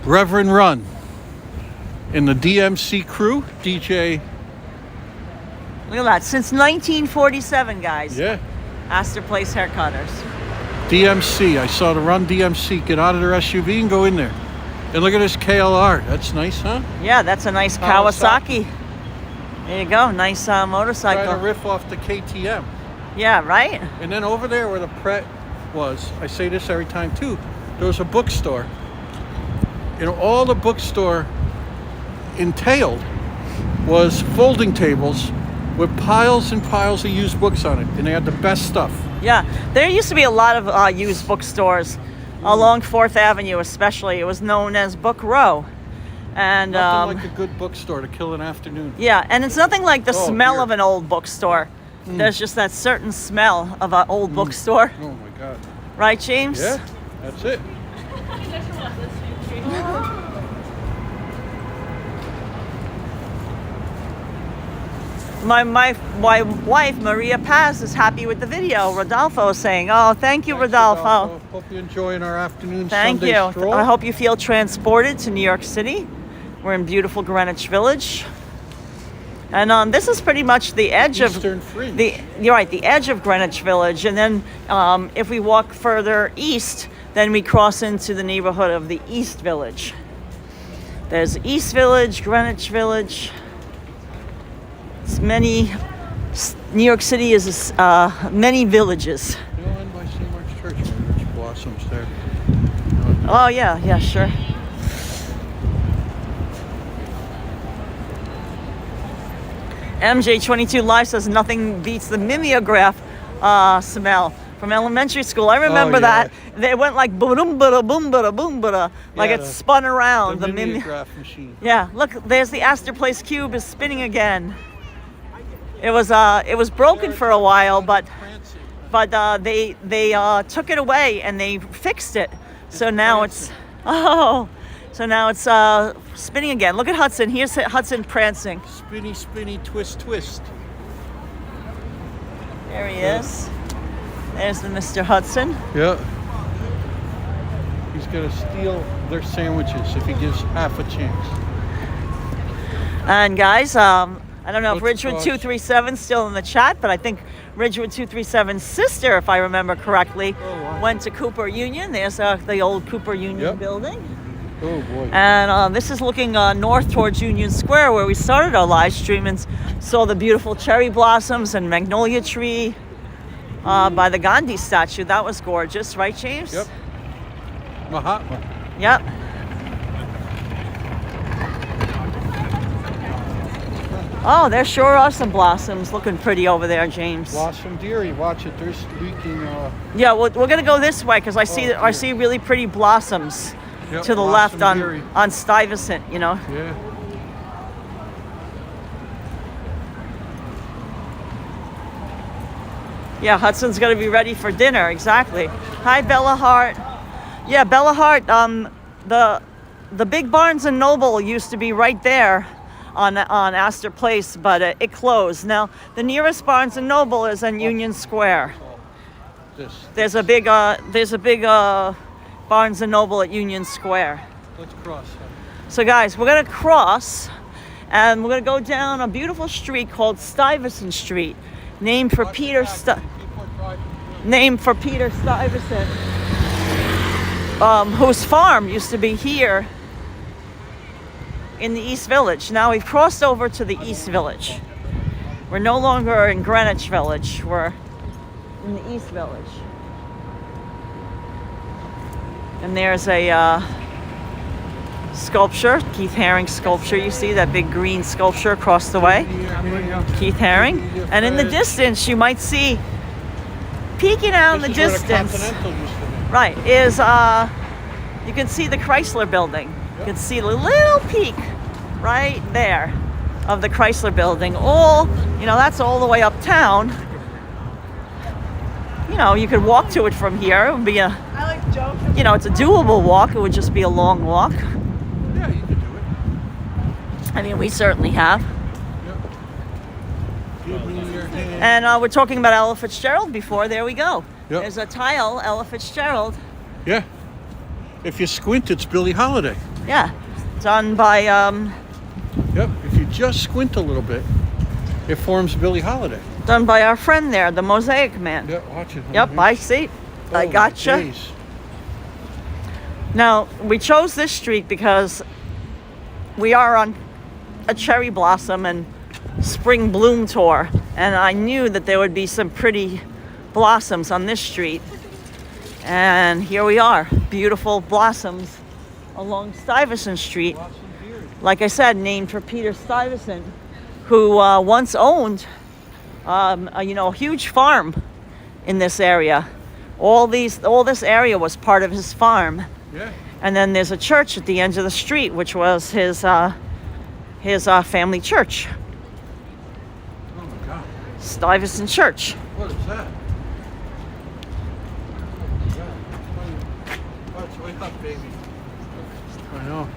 Reverend Run and the DMC crew, DJ. Look at that. Since 1947, guys. Yeah. Astor Place Haircutters. DMC. I saw the Run DMC get out of their SUV and go in there. And look at this KLR. That's nice, huh? Yeah, that's a nice Kawasaki. There you go. Nice motorcycle. Trying to riff off the KTM. Yeah, right? And then over there where the Pret was, I say this every time too, there was a bookstore. And all the bookstore entailed was folding tables with piles and piles of used books on it. And they had the best stuff. Yeah, there used to be a lot of used bookstores along 4th Avenue especially. It was known as Book Row. And Nothing like a good bookstore to kill an afternoon. yeah, and it's nothing like the smell here. of an old bookstore. There's just that certain smell of an old bookstore. Oh my God. Right, James? Yeah, that's it. My wife, Maria Paz, is happy with the video. Rodolfo is saying, oh, thank you, Thanks, Rodolfo. Hope you're enjoying our afternoon Thank Sunday you. stroll. I hope you feel transported to New York City. We're in beautiful Greenwich Village. And this is pretty much the edge Eastern of Fringe. you're right, the edge of Greenwich Village. And then if we walk further east, then we cross into the neighborhood of the East Village. There's East Village, Greenwich Village. It's many. New York City is many villages. You know, and by St. Mark's Church, which blossoms there. Oh yeah, sure. MJ22 Live says nothing beats the mimeograph smell from elementary school. I remember yeah. that. They went like boom bada boom bada boom bada, like Yeah, it spun around. The mimeograph machine. Yeah, look, there's the Astor Place cube is spinning again. It was broken for a while, but they took it away and they fixed it. So now it's spinning again. Look at Hudson. Here's Hudson prancing. Spinny, spinny, twist, twist. There he is. There's the Mr. Hudson. Yeah. He's gonna steal their sandwiches if he gives half a chance. And guys, I don't know if What's it Ridgewood cost? 237 is still in the chat, but I think Ridgewood 237's sister, if I remember correctly, wow. went to Cooper Union. There's the old Cooper Union Yep. building. Oh boy. And this is looking north towards Union Square, where we started our live stream and saw the beautiful cherry blossoms and magnolia tree by the Gandhi statue. That was gorgeous, right, James? Yep. Mahatma. Yep. Oh, there sure are some blossoms looking pretty over there, James. Blossom Deary, watch it. There's leaking. Yeah, we're gonna go this way because I Oh, see really pretty blossoms Yep, to the Blossom left Deary. on Stuyvesant. You know. Yeah. Yeah, Hudson's gonna be ready for dinner. Exactly. Hi, Bella Hart. Yeah, Bella Hart. The big Barnes and Noble used to be right there on Astor Place, but it closed. Now the nearest Barnes and Noble is in Union Square. This. There's a big Barnes and Noble at Union Square. Let's cross. So guys, we're gonna cross, and we're gonna go down a beautiful street called Stuyvesant Street, named for Peter Stuyvesant, whose farm used to be here in the East Village. Now we've crossed over to the East Village. We're no longer in Greenwich Village. We're in the East Village. And there's a sculpture, Keith Haring sculpture. You see that big green sculpture across the way? Keith Haring. And in the distance, you might see, peeking out in the distance, right, is, you can see the Chrysler building. You can see a little peak right there of the Chrysler building. That's all the way uptown. You could walk to it from here. It would be it's a doable walk. It would just be a long walk. Yeah, you could do it. I mean, we certainly have. Yep. Give me your hand. And we're talking about Ella Fitzgerald before. There we go. Yep. There's a tile, Ella Fitzgerald. Yeah. If you squint, it's Billie Holiday. Yeah. Done by, Yep. If you just squint a little bit, it forms Billie Holiday. done by our friend there, the Mosaic Man. Yeah, watch it. Yep, I see. I gotcha. Jeez. Now, we chose this street because we are on a cherry blossom and spring bloom tour, and I knew that there would be some pretty blossoms on this street. And here we are, beautiful blossoms along Stuyvesant Street. Like I said, named for Peter Stuyvesant, who once owned a huge farm in this area. All this area was part of his farm. Yeah. And then there's a church at the end of the street, which was his family church, Oh my God. Stuyvesant Church. What is that? Oh, it's way up, baby. I know.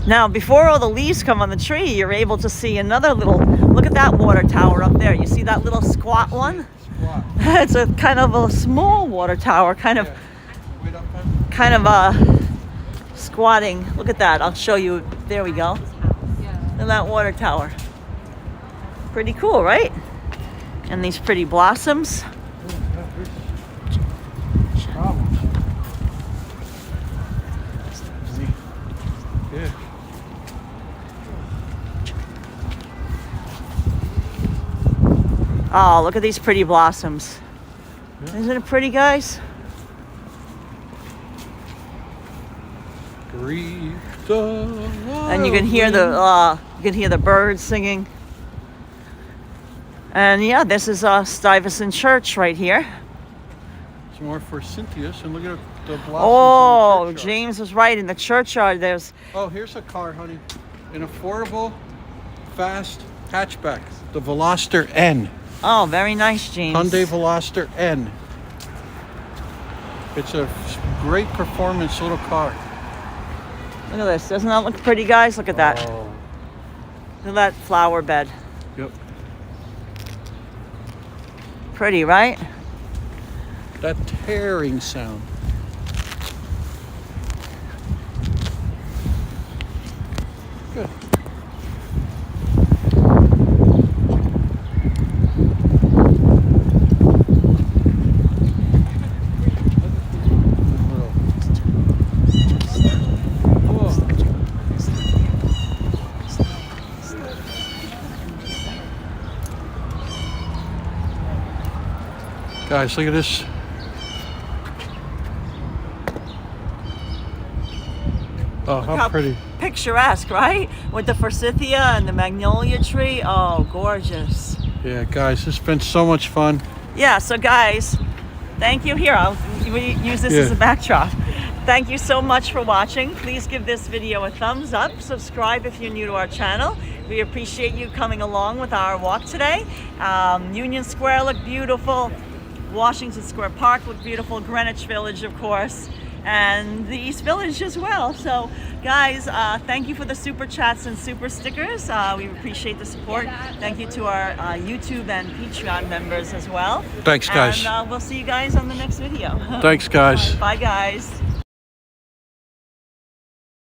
Now, before all the leaves come on the tree, you're able to see another little. Look at that water tower up there. You see that little squat one? Squat. It's a kind of a small water tower, kind of squatting. Look at that. I'll show you. There we go. Look at that water tower. Pretty cool, right? And these pretty blossoms. Yeah. Oh, look at these pretty blossoms. Isn't it pretty, guys? Grief the And you can hear the birds singing. And yeah, this is Stuyvesant Church right here. It's more for Cynthia's, and look at the blossoms. Oh, in the churchyard. James was right. In the churchyard, there's. Oh, here's a car, honey. An affordable, fast hatchback. The Veloster N. Oh, very nice, James. Hyundai Veloster N. It's a great performance little car. Look at this. Doesn't that look pretty, guys? Look at that. Oh. Look at that flower bed. Yep. Pretty, right? That tearing sound. Good. Guys, look at this. Oh, Look how pretty. Picturesque, right? With the forsythia and the magnolia tree. Oh, gorgeous. Yeah, guys, it's been so much fun. Yeah, so guys, thank you. Here, I'll use this as a backdrop. Thank you so much for watching. Please give this video a thumbs up. Subscribe if you're new to our channel. We appreciate you coming along with our walk today. Union Square looked beautiful. Washington Square Park looked beautiful. Greenwich Village, of course. And the East Village as well. So guys, thank you for the super chats and super stickers. We appreciate the support. Thank you to our YouTube and Patreon members as well. Thanks, guys. And we'll see you guys on the next video. Thanks, guys. Bye, guys.